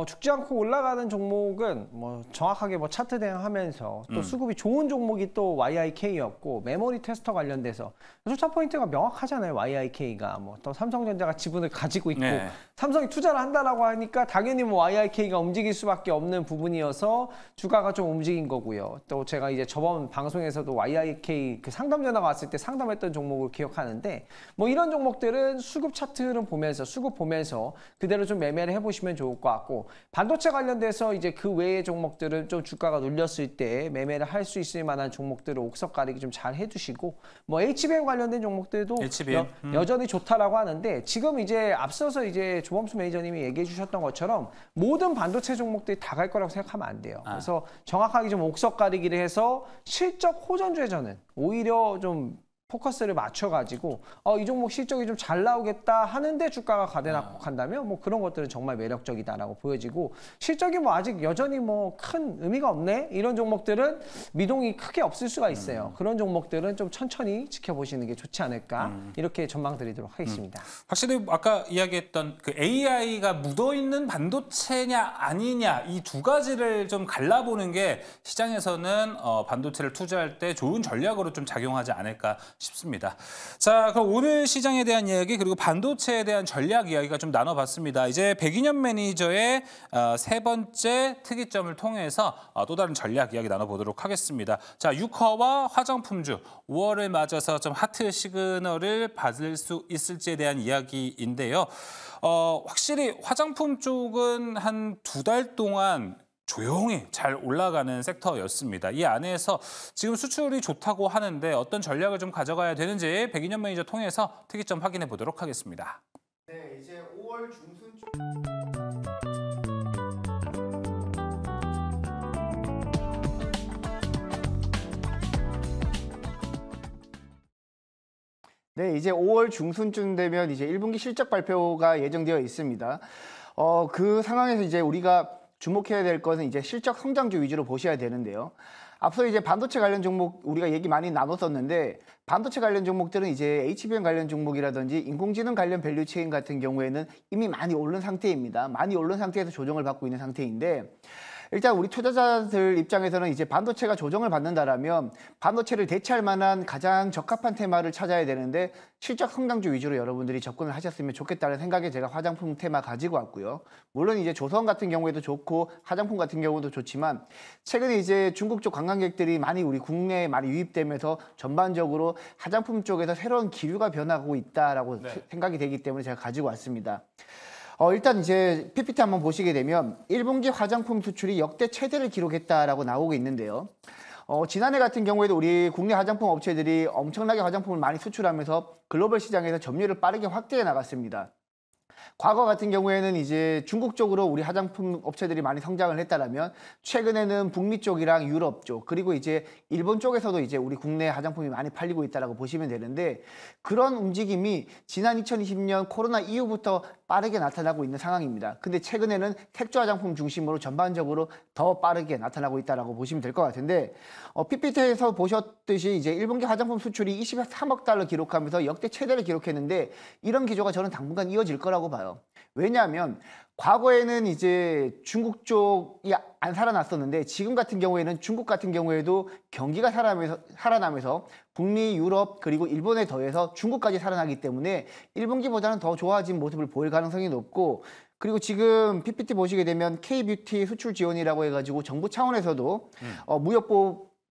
죽지 않고 올라가는 종목은 뭐 정확하게 뭐 차트 대응하면서 또 수급이 좋은 종목이 또 YIK였고 메모리 테스터 관련돼서 투자 포인트가 명확하잖아요. YIK가 뭐 또 삼성전자가 지분을 가지고 있고 네. 삼성이 투자를 한다라고 하니까 당연히 뭐 YIK가 움직일 수밖에 없는 부분이어서 주가가 좀 움직인 거고요. 또 제가 이제 저번 방송에서도 YIK 그 상담 전화가 왔을 때 상담했던 종목을 기억하는데 뭐 이런 종목들은 수급 차트를 보면서 수급 보면서 그대로 좀 매매를 해보시면 좋을 것 같고. 반도체 관련돼서 이제 그 외의 종목들은 좀 주가가 눌렸을 때 매매를 할 수 있을 만한 종목들을 옥석 가리기 좀 잘 해두시고 뭐 HBM 관련된 종목들도 여전히 좋다라고 하는데 지금 이제 앞서서 이제 조범수 매니저님이 얘기해 주셨던 것처럼 모든 반도체 종목들이 다 갈 거라고 생각하면 안 돼요. 그래서 정확하게 좀 옥석 가리기를 해서 실적 호전주에 저는 오히려 좀 포커스를 맞춰가지고 이 종목 실적이 좀 잘 나오겠다 하는데 주가가 가대낙폭한다면 뭐 그런 것들은 정말 매력적이다라고 보여지고 실적이 뭐 아직 여전히 뭐 큰 의미가 없네 이런 종목들은 미동이 크게 없을 수가 있어요. 그런 종목들은 좀 천천히 지켜보시는 게 좋지 않을까 이렇게 전망드리도록 하겠습니다. 확실히 아까 이야기했던 그 AI가 묻어있는 반도체냐 아니냐 이 두 가지를 좀 갈라보는 게 시장에서는 반도체를 투자할 때 좋은 전략으로 좀 작용하지 않을까 싶습니다. 자, 그럼 오늘 시장에 대한 이야기 그리고 반도체에 대한 전략 이야기가 좀 나눠봤습니다. 이제 백인현 매니저의 세 번째 특이점을 통해서 또 다른 전략 이야기 나눠보도록 하겠습니다. 자, 유커와 화장품주 5월을 맞아서 좀 하트 시그널을 받을 수 있을지에 대한 이야기인데요. 확실히 화장품 쪽은 한 2달 동안 조용히 잘 올라가는 섹터였습니다. 이 안에서 지금 수출이 좋다고 하는데 어떤 전략을 좀 가져가야 되는지 백인현 매니저 통해서 특이점 확인해 보도록 하겠습니다. 네, 이제 5월 중순쯤 네, 이제 5월 중순쯤 되면 이제 1분기 실적 발표가 예정되어 있습니다. 그 상황에서 이제 우리가 주목해야 될 것은 이제 실적 성장주 위주로 보셔야 되는데요. 앞서 이제 반도체 관련 종목 우리가 얘기 많이 나눴었는데 반도체 관련 종목들은 이제 HBM 관련 종목이라든지 인공지능 관련 밸류체인 같은 경우에는 이미 많이 오른 상태입니다. 많이 오른 상태에서 조정을 받고 있는 상태인데 일단 우리 투자자들 입장에서는 이제 반도체가 조정을 받는다라면 반도체를 대체할 만한 가장 적합한 테마를 찾아야 되는데 실적 성장주 위주로 여러분들이 접근을 하셨으면 좋겠다는 생각에 제가 화장품 테마 가지고 왔고요. 물론 이제 조선 같은 경우에도 좋고 화장품 같은 경우도 좋지만 최근에 이제 중국 쪽 관광객들이 많이 우리 국내에 많이 유입되면서 전반적으로 화장품 쪽에서 새로운 기류가 변하고 있다라고 생각이 되기 때문에 제가 가지고 왔습니다. 일단 이제 PPT 한번 보시게 되면 1분기 화장품 수출이 역대 최대를 기록했다라고 나오고 있는데요. 지난해 같은 경우에도 우리 국내 화장품 업체들이 엄청나게 화장품을 많이 수출하면서 글로벌 시장에서 점유율을 빠르게 확대해 나갔습니다. 과거 같은 경우에는 이제 중국 쪽으로 우리 화장품 업체들이 많이 성장을 했다라면 최근에는 북미 쪽이랑 유럽 쪽 그리고 이제 일본 쪽에서도 이제 우리 국내 화장품이 많이 팔리고 있다라고 보시면 되는데 그런 움직임이 지난 2020년 코로나 이후부터 빠르게 나타나고 있는 상황입니다. 근데 최근에는 색조 화장품 중심으로 전반적으로 더 빠르게 나타나고 있다라고 보시면 될 것 같은데 PPT에서 보셨듯이 이제 1분기 화장품 수출이 23억 달러 기록하면서 역대 최대를 기록했는데 이런 기조가 저는 당분간 이어질 거라고 봐요. 왜냐하면 과거에는 이제 중국 쪽이 안 살아났었는데 지금 같은 경우에는 중국 같은 경우에도 경기가 살아나면서 북미, 유럽 그리고 일본에 더해서 중국까지 살아나기 때문에 1분기보다는 더 좋아진 모습을 보일 가능성이 높고 그리고 지금 PPT 보시게 되면 K뷰티 수출 지원이라고 해가지고 정부 차원에서도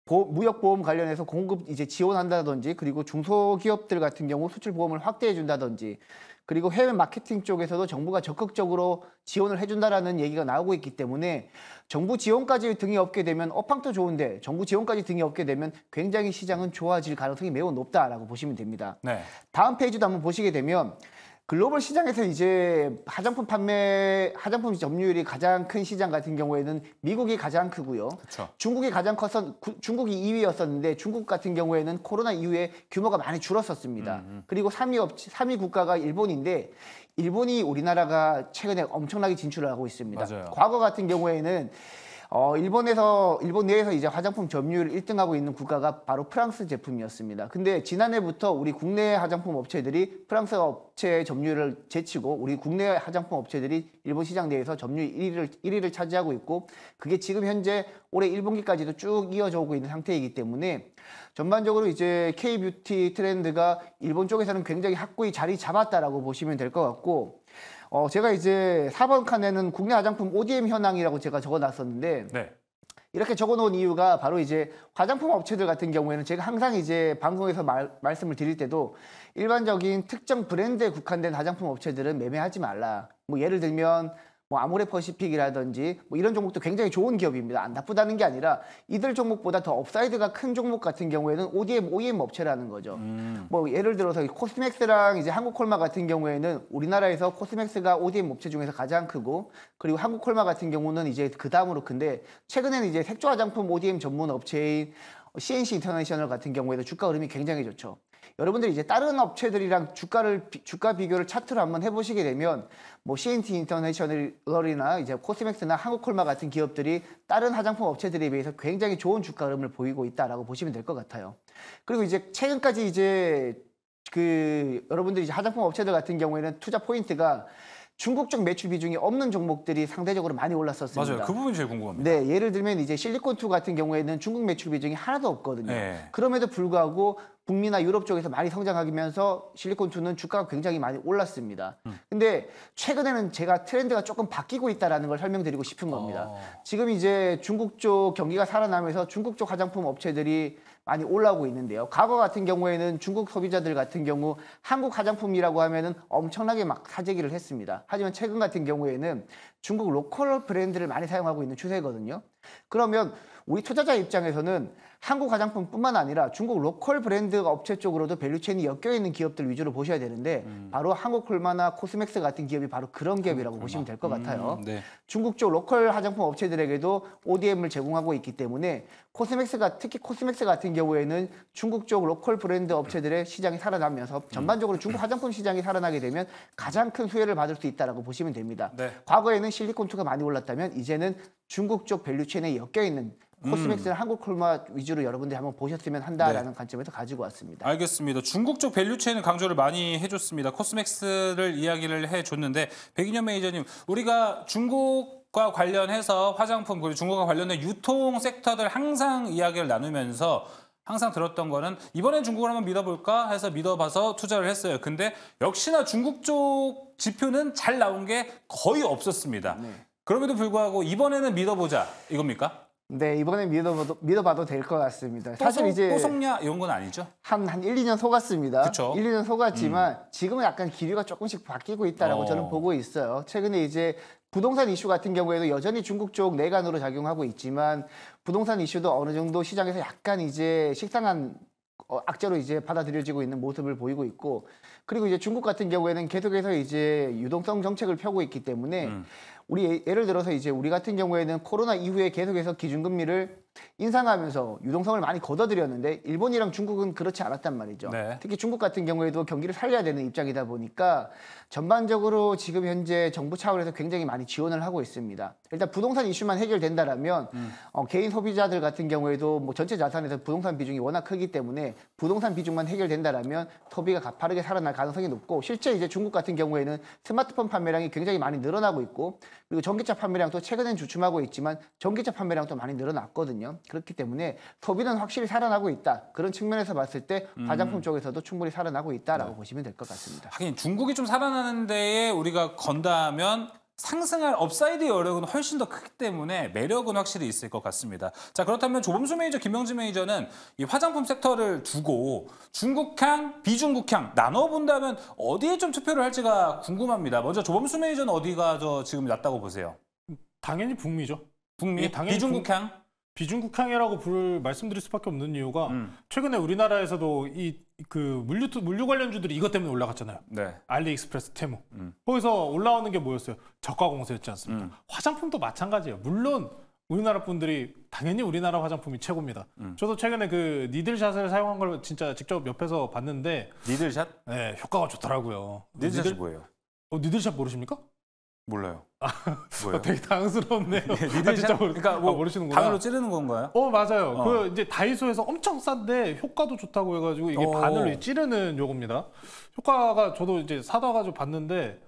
무역보험 관련해서 공급 이제 지원한다든지 그리고 중소기업들 같은 경우 수출 보험을 확대해 준다든지 그리고 해외 마케팅 쪽에서도 정부가 적극적으로 지원을 해준다라는 얘기가 나오고 있기 때문에 정부 지원까지 등이 없게 되면 업황도 좋은데 정부 지원까지 등이 없게 되면 굉장히 시장은 좋아질 가능성이 매우 높다라고 보시면 됩니다. 네. 다음 페이지도 한번 보시게 되면 글로벌 시장에서 이제 화장품 점유율이 가장 큰 시장 같은 경우에는 미국이 가장 크고요. 그쵸. 중국이 중국이 2위였었는데 중국 같은 경우에는 코로나 이후에 규모가 많이 줄었었습니다. 그리고 3위 국가가 일본인데 일본이 우리나라가 최근에 엄청나게 진출을 하고 있습니다. 맞아요. 과거 같은 경우에는 일본 내에서 이제 화장품 점유율 1등하고 있는 국가가 바로 프랑스 제품이었습니다. 근데 지난해부터 우리 국내 화장품 업체들이 프랑스 업체의 점유율을 제치고 우리 국내 화장품 업체들이 일본 시장 내에서 점유율 1위를 차지하고 있고 그게 지금 현재 올해 1분기까지도 쭉 이어져 오고 있는 상태이기 때문에 전반적으로 이제 K뷰티 트렌드가 일본 쪽에서는 굉장히 확고히 자리 잡았다라고 보시면 될 것 같고 제가 이제 4번 칸에는 국내 화장품 ODM 현황이라고 제가 적어놨었는데 네. 이렇게 적어놓은 이유가 바로 이제 화장품 업체들 같은 경우에는 제가 항상 이제 방송에서 말씀을 드릴 때도 일반적인 특정 브랜드에 국한된 화장품 업체들은 매매하지 말라. 뭐 예를 들면 뭐 아모레퍼시픽이라든지 뭐 이런 종목도 굉장히 좋은 기업입니다. 안 나쁘다는 게 아니라 이들 종목보다 더 업사이드가 큰 종목 같은 경우에는 ODM, OEM 업체라는 거죠. 뭐 예를 들어서 코스맥스랑 이제 한국콜마 같은 경우에는 우리나라에서 코스맥스가 ODM 업체 중에서 가장 크고 그리고 한국콜마 같은 경우는 이제 그 다음으로 큰데 최근에는 이제 색조 화장품 ODM 전문 업체인 CNC 인터내셔널 같은 경우에도 주가 흐름이 굉장히 좋죠. 여러분들이 이제 다른 업체들이랑 주가 비교를 차트로 한번 해보시게 되면 뭐 CNC 인터내셔널이나 이제 코스맥스나 한국콜마 같은 기업들이 다른 화장품 업체들에 비해서 굉장히 좋은 주가 흐름을 보이고 있다라고 보시면 될 것 같아요. 그리고 이제 최근까지 이제 여러분들이 이제 화장품 업체들 같은 경우에는 투자 포인트가 중국 쪽 매출 비중이 없는 종목들이 상대적으로 많이 올랐었습니다. 맞아요. 그 부분이 제일 궁금합니다. 네, 예를 들면 이제 실리콘2 같은 경우에는 중국 매출 비중이 하나도 없거든요. 네. 그럼에도 불구하고 북미나 유럽 쪽에서 많이 성장하면서 실리콘2는 주가가 굉장히 많이 올랐습니다. 근데 최근에는 제가 트렌드가 조금 바뀌고 있다는 걸 설명드리고 싶은 겁니다. 지금 이제 중국 쪽 경기가 살아나면서 중국 쪽 화장품 업체들이 많이 올라오고 있는데요. 과거 같은 경우에는 중국 소비자들 같은 경우 한국 화장품이라고 하면은 엄청나게 막 사재기를 했습니다. 하지만 최근 같은 경우에는 중국 로컬 브랜드를 많이 사용하고 있는 추세거든요. 그러면 우리 투자자 입장에서는 한국 화장품뿐만 아니라 중국 로컬 브랜드 업체 쪽으로도 밸류체인이 엮여있는 기업들 위주로 보셔야 되는데 바로 한국콜마나 코스맥스 같은 기업이 바로 그런 기업이라고 보시면 될 것 같아요. 네. 중국 쪽 로컬 화장품 업체들에게도 ODM을 제공하고 있기 때문에 특히 코스맥스 같은 경우에는 중국 쪽 로컬 브랜드 업체들의 시장이 살아나면서 전반적으로 중국 화장품 시장이 살아나게 되면 가장 큰 수혜를 받을 수 있다고 보시면 됩니다. 네. 과거에는 실리콘2가 많이 올랐다면 이제는 중국 쪽 밸류체인에 엮여있는 코스맥스는 한국콜마 위주로 여러분들이 한번 보셨으면 한다라는 관점에서 가지고 왔습니다. 알겠습니다. 중국 쪽 밸류체인 강조를 많이 해줬습니다. 코스맥스를 이야기를 해줬는데 백인현 매니저님, 우리가 중국과 관련해서 화장품 그리고 중국과 관련된 유통 섹터들 항상 이야기를 나누면서 항상 들었던 거는 이번엔 중국을 한번 믿어볼까 해서 믿어봐서 투자를 했어요. 근데 역시나 중국 쪽 지표는 잘 나온 게 거의 없었습니다. 네. 그럼에도 불구하고 이번에는 믿어보자 이겁니까? 네, 이번에 믿어봐도 될 것 같습니다. 사실 이제 또 속냐 이런 건 아니죠? 한 1, 2년 속았습니다. 그쵸. 1, 2년 속았지만 지금은 약간 기류가 조금씩 바뀌고 있다라고 저는 보고 있어요. 최근에 이제 부동산 이슈 같은 경우에도 여전히 중국 쪽 내관으로 작용하고 있지만 부동산 이슈도 어느 정도 시장에서 약간 이제 식상한 악재로 이제 받아들여지고 있는 모습을 보이고 있고, 그리고 이제 중국 같은 경우에는 계속해서 이제 유동성 정책을 펴고 있기 때문에 우리 예를 들어서 이제 우리 같은 경우에는 코로나 이후에 계속해서 기준금리를 인상하면서 유동성을 많이 걷어들였는데 일본이랑 중국은 그렇지 않았단 말이죠. 네. 특히 중국 같은 경우에도 경기를 살려야 되는 입장이다 보니까 전반적으로 지금 현재 정부 차원에서 굉장히 많이 지원을 하고 있습니다. 일단 부동산 이슈만 해결된다라면 개인 소비자들 같은 경우에도 뭐 전체 자산에서 부동산 비중이 워낙 크기 때문에 부동산 비중만 해결된다라면 소비가 가파르게 살아날 가능성이 높고, 실제 이제 중국 같은 경우에는 스마트폰 판매량이 굉장히 많이 늘어나고 있고, 그리고 전기차 판매량도 최근엔 주춤하고 있지만 전기차 판매량도 많이 늘어났거든요. 그렇기 때문에 소비는 확실히 살아나고 있다. 그런 측면에서 봤을 때 화장품 쪽에서도 충분히 살아나고 있다라고 보시면 될 것 같습니다. 하긴 중국이 좀 살아나는 데에 우리가 건다면 상승할 업사이드 여력은 훨씬 더 크기 때문에 매력은 확실히 있을 것 같습니다. 자, 그렇다면 조범수 매니저, 김명진 매니저는 이 화장품 섹터를 두고 중국향, 비중국향 나눠본다면 어디에 좀 투표를 할지가 궁금합니다. 먼저 조범수 매니저는 어디가 지금 낫다고 보세요? 당연히 북미죠. 북미, 이게 당연히 비중국향? 비중국향이라고 말씀드릴 수밖에 없는 이유가 최근에 우리나라에서도 그 물류 관련주들이 이것 때문에 올라갔잖아요. 네. 알리익스프레스, 테무. 거기서 올라오는 게 뭐였어요? 저가 공세였지 않습니까? 화장품도 마찬가지예요. 물론 우리나라 분들이 당연히 우리나라 화장품이 최고입니다. 저도 최근에 그 니들샷을 사용한 걸 진짜 직접 옆에서 봤는데 니들샷? 네, 효과가 좋더라고요. 니들샷이 뭐예요? 니들샷 모르십니까? 몰라요. 뭐예요? 되게 당황스럽네요. 니들샷? 그러니까 뭐 모르시는구나. 바늘로 찌르는 건가요? 맞아요. 그 이제 다이소에서 엄청 싼데 효과도 좋다고 해가지고 이게 바늘로 찌르는 요겁니다. 효과가 저도 이제 사다 가지고 봤는데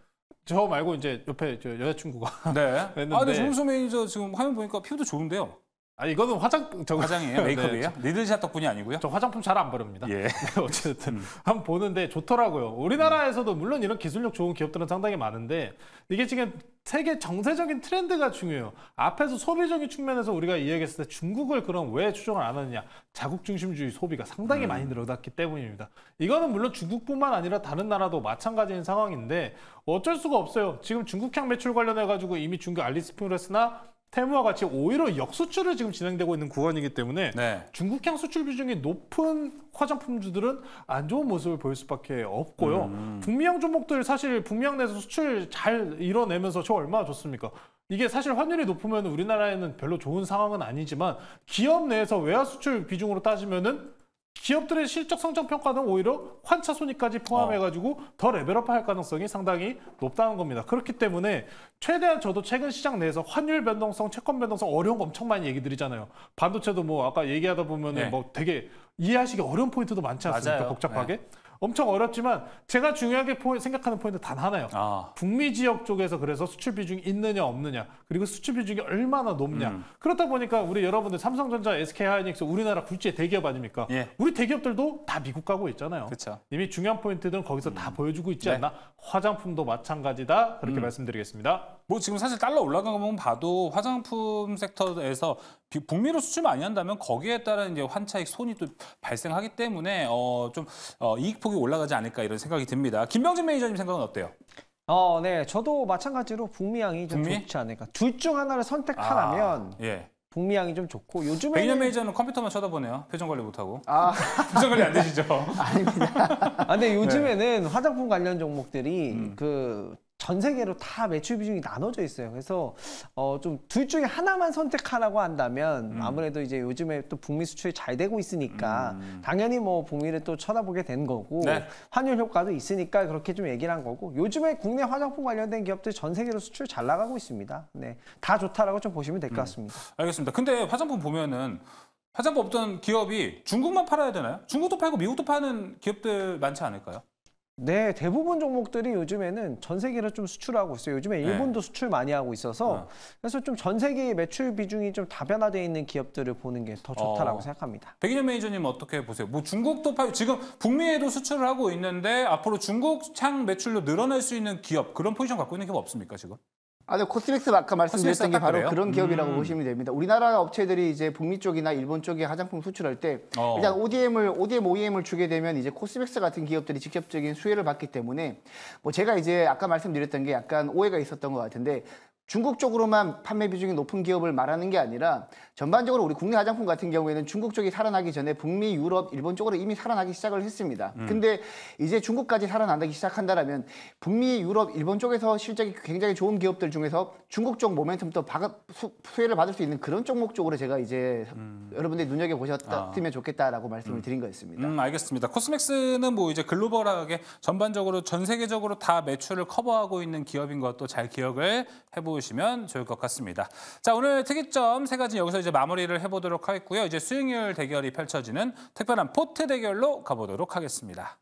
저 말고 이제 옆에 저 여자친구가 네. 했는데. 근데 조범수 매니저 지금 화면 보니까 피부도 좋은데요. 이거는 화장이에요? 메이크업이에요? 네, 니들샷 덕분이 아니고요? 저 화장품 잘 안 바릅니다. 예. 네, 어쨌든 한번 보는데 좋더라고요. 우리나라에서도 물론 이런 기술력 좋은 기업들은 상당히 많은데 이게 지금 세계 정세적인 트렌드가 중요해요. 앞에서 소비적인 측면에서 우리가 이야기했을 때 중국을 그럼 왜 추종을 안 하느냐. 자국 중심주의 소비가 상당히 많이 늘어났기 때문입니다. 이거는 물론 중국뿐만 아니라 다른 나라도 마찬가지인 상황인데 어쩔 수가 없어요. 지금 중국향 매출 관련해가지고 이미 중국 알리익스프레스나 테무와 같이 오히려 역수출을 지금 진행되고 있는 구간이기 때문에 네. 중국향 수출 비중이 높은 화장품주들은 안 좋은 모습을 보일 수밖에 없고요. 북미향 종목들 사실 북미향 내에서 수출 잘 이뤄내면서 저 얼마나 좋습니까? 이게 사실 환율이 높으면 우리나라에는 별로 좋은 상황은 아니지만 기업 내에서 외화 수출 비중으로 따지면은 기업들의 실적 성장 평가는 오히려 환차 손익까지 포함해가지고 더 레벨업할 가능성이 상당히 높다는 겁니다. 그렇기 때문에 최대한 저도 최근 시장 내에서 환율 변동성, 채권 변동성 어려운 거 엄청 많이 얘기 드리잖아요. 반도체도 뭐 아까 얘기하다 보면은 네. 뭐 되게 이해하시기 어려운 포인트도 많지 않습니까? 맞아요. 복잡하게. 네. 엄청 어렵지만 제가 중요하게 생각하는 포인트 단 하나요. 아. 북미 지역 쪽에서 그래서 수출 비중이 있느냐 없느냐 그리고 수출 비중이 얼마나 높냐. 그렇다 보니까 우리 여러분들 삼성전자, SK하이닉스 우리나라 굴지의 대기업 아닙니까? 예. 우리 대기업들도 다 미국 가고 있잖아요. 그쵸. 이미 중요한 포인트들은 거기서 다 보여주고 있지 네. 않나? 화장품도 마찬가지다. 그렇게 말씀드리겠습니다. 뭐 지금 사실 달러 올라간 거 보면 봐도 화장품 섹터에서 북미로 수출 많이 한다면 거기에 따른 이제 환차익 손이 또 발생하기 때문에 좀 이익 폭이 올라가지 않을까 이런 생각이 듭니다. 김명진 매니저님 생각은 어때요? 네, 저도 마찬가지로 북미향이 좀 북미? 좋지 않을까. 둘 중 하나를 선택하라면 예. 북미향이 좀 좋고 백인현 요즘에는 매니저는 컴퓨터만 쳐다보네요. 표정 관리 못하고. 아, 표정 관리 안 되시죠? 근데 요즘에는 화장품 관련 종목들이 그 전 세계로 다 매출 비중이 나눠져 있어요. 그래서 좀 둘 중에 하나만 선택하라고 한다면 아무래도 이제 요즘에 또 북미 수출이 잘 되고 있으니까 당연히 뭐 북미를 또 쳐다보게 된 거고 네. 환율 효과도 있으니까 그렇게 좀 얘기를 한 거고 요즘에 국내 화장품 관련된 기업들 전 세계로 수출 잘 나가고 있습니다. 네, 다 좋다라고 좀 보시면 될 것 같습니다. 알겠습니다. 근데 화장품 보면은 화장품 없던 기업이 중국만 팔아야 되나요? 중국도 팔고 미국도 파는 기업들 많지 않을까요? 네, 대부분 종목들이 요즘에는 전 세계로 좀 수출하고 있어요. 요즘에 일본도 수출 많이 하고 있어서 그래서 좀 전 세계의 매출 비중이 좀 다변화되어 있는 기업들을 보는 게 더 좋다라고 생각합니다. 백인현 매니저님 어떻게 보세요? 뭐 중국도 지금 북미에도 수출을 하고 있는데 앞으로 중국 창 매출로 늘어날 수 있는 기업 그런 포지션 갖고 있는 기업 없습니까 지금? 네, 코스맥스 아까 말씀드렸던 게 코스맥스가 바로 그래요? 그런 기업이라고 보시면 됩니다. 우리나라 업체들이 이제 북미 쪽이나 일본 쪽에 화장품 수출할 때 일단 ODM, OEM을 주게 되면 이제 코스맥스 같은 기업들이 직접적인 수혜를 받기 때문에 뭐 제가 이제 아까 말씀드렸던 게 약간 오해가 있었던 것 같은데 중국 쪽으로만 판매 비중이 높은 기업을 말하는 게 아니라 전반적으로 우리 국내 화장품 같은 경우에는 중국 쪽이 살아나기 전에 북미, 유럽, 일본 쪽으로 이미 살아나기 시작을 했습니다. 근데 이제 중국까지 살아나기 시작한다라면 북미, 유럽, 일본 쪽에서 실적이 굉장히 좋은 기업들 중에서 중국 쪽 모멘텀도 수혜를 받을 수 있는 그런 종목 쪽으로 제가 이제 여러분들이 눈여겨보셨으면 좋겠다라고 말씀을 드린 거였습니다. 알겠습니다. 코스맥스는 뭐 이제 글로벌하게 전반적으로 전 세계적으로 다 매출을 커버하고 있는 기업인 것도 잘 기억을 해보시면 좋을 것 같습니다. 자, 오늘 특이점 3가지 여기서 이제 마무리를 해보도록 하겠고요. 이제 수익률 대결이 펼쳐지는 특별한 포트 대결로 가보도록 하겠습니다.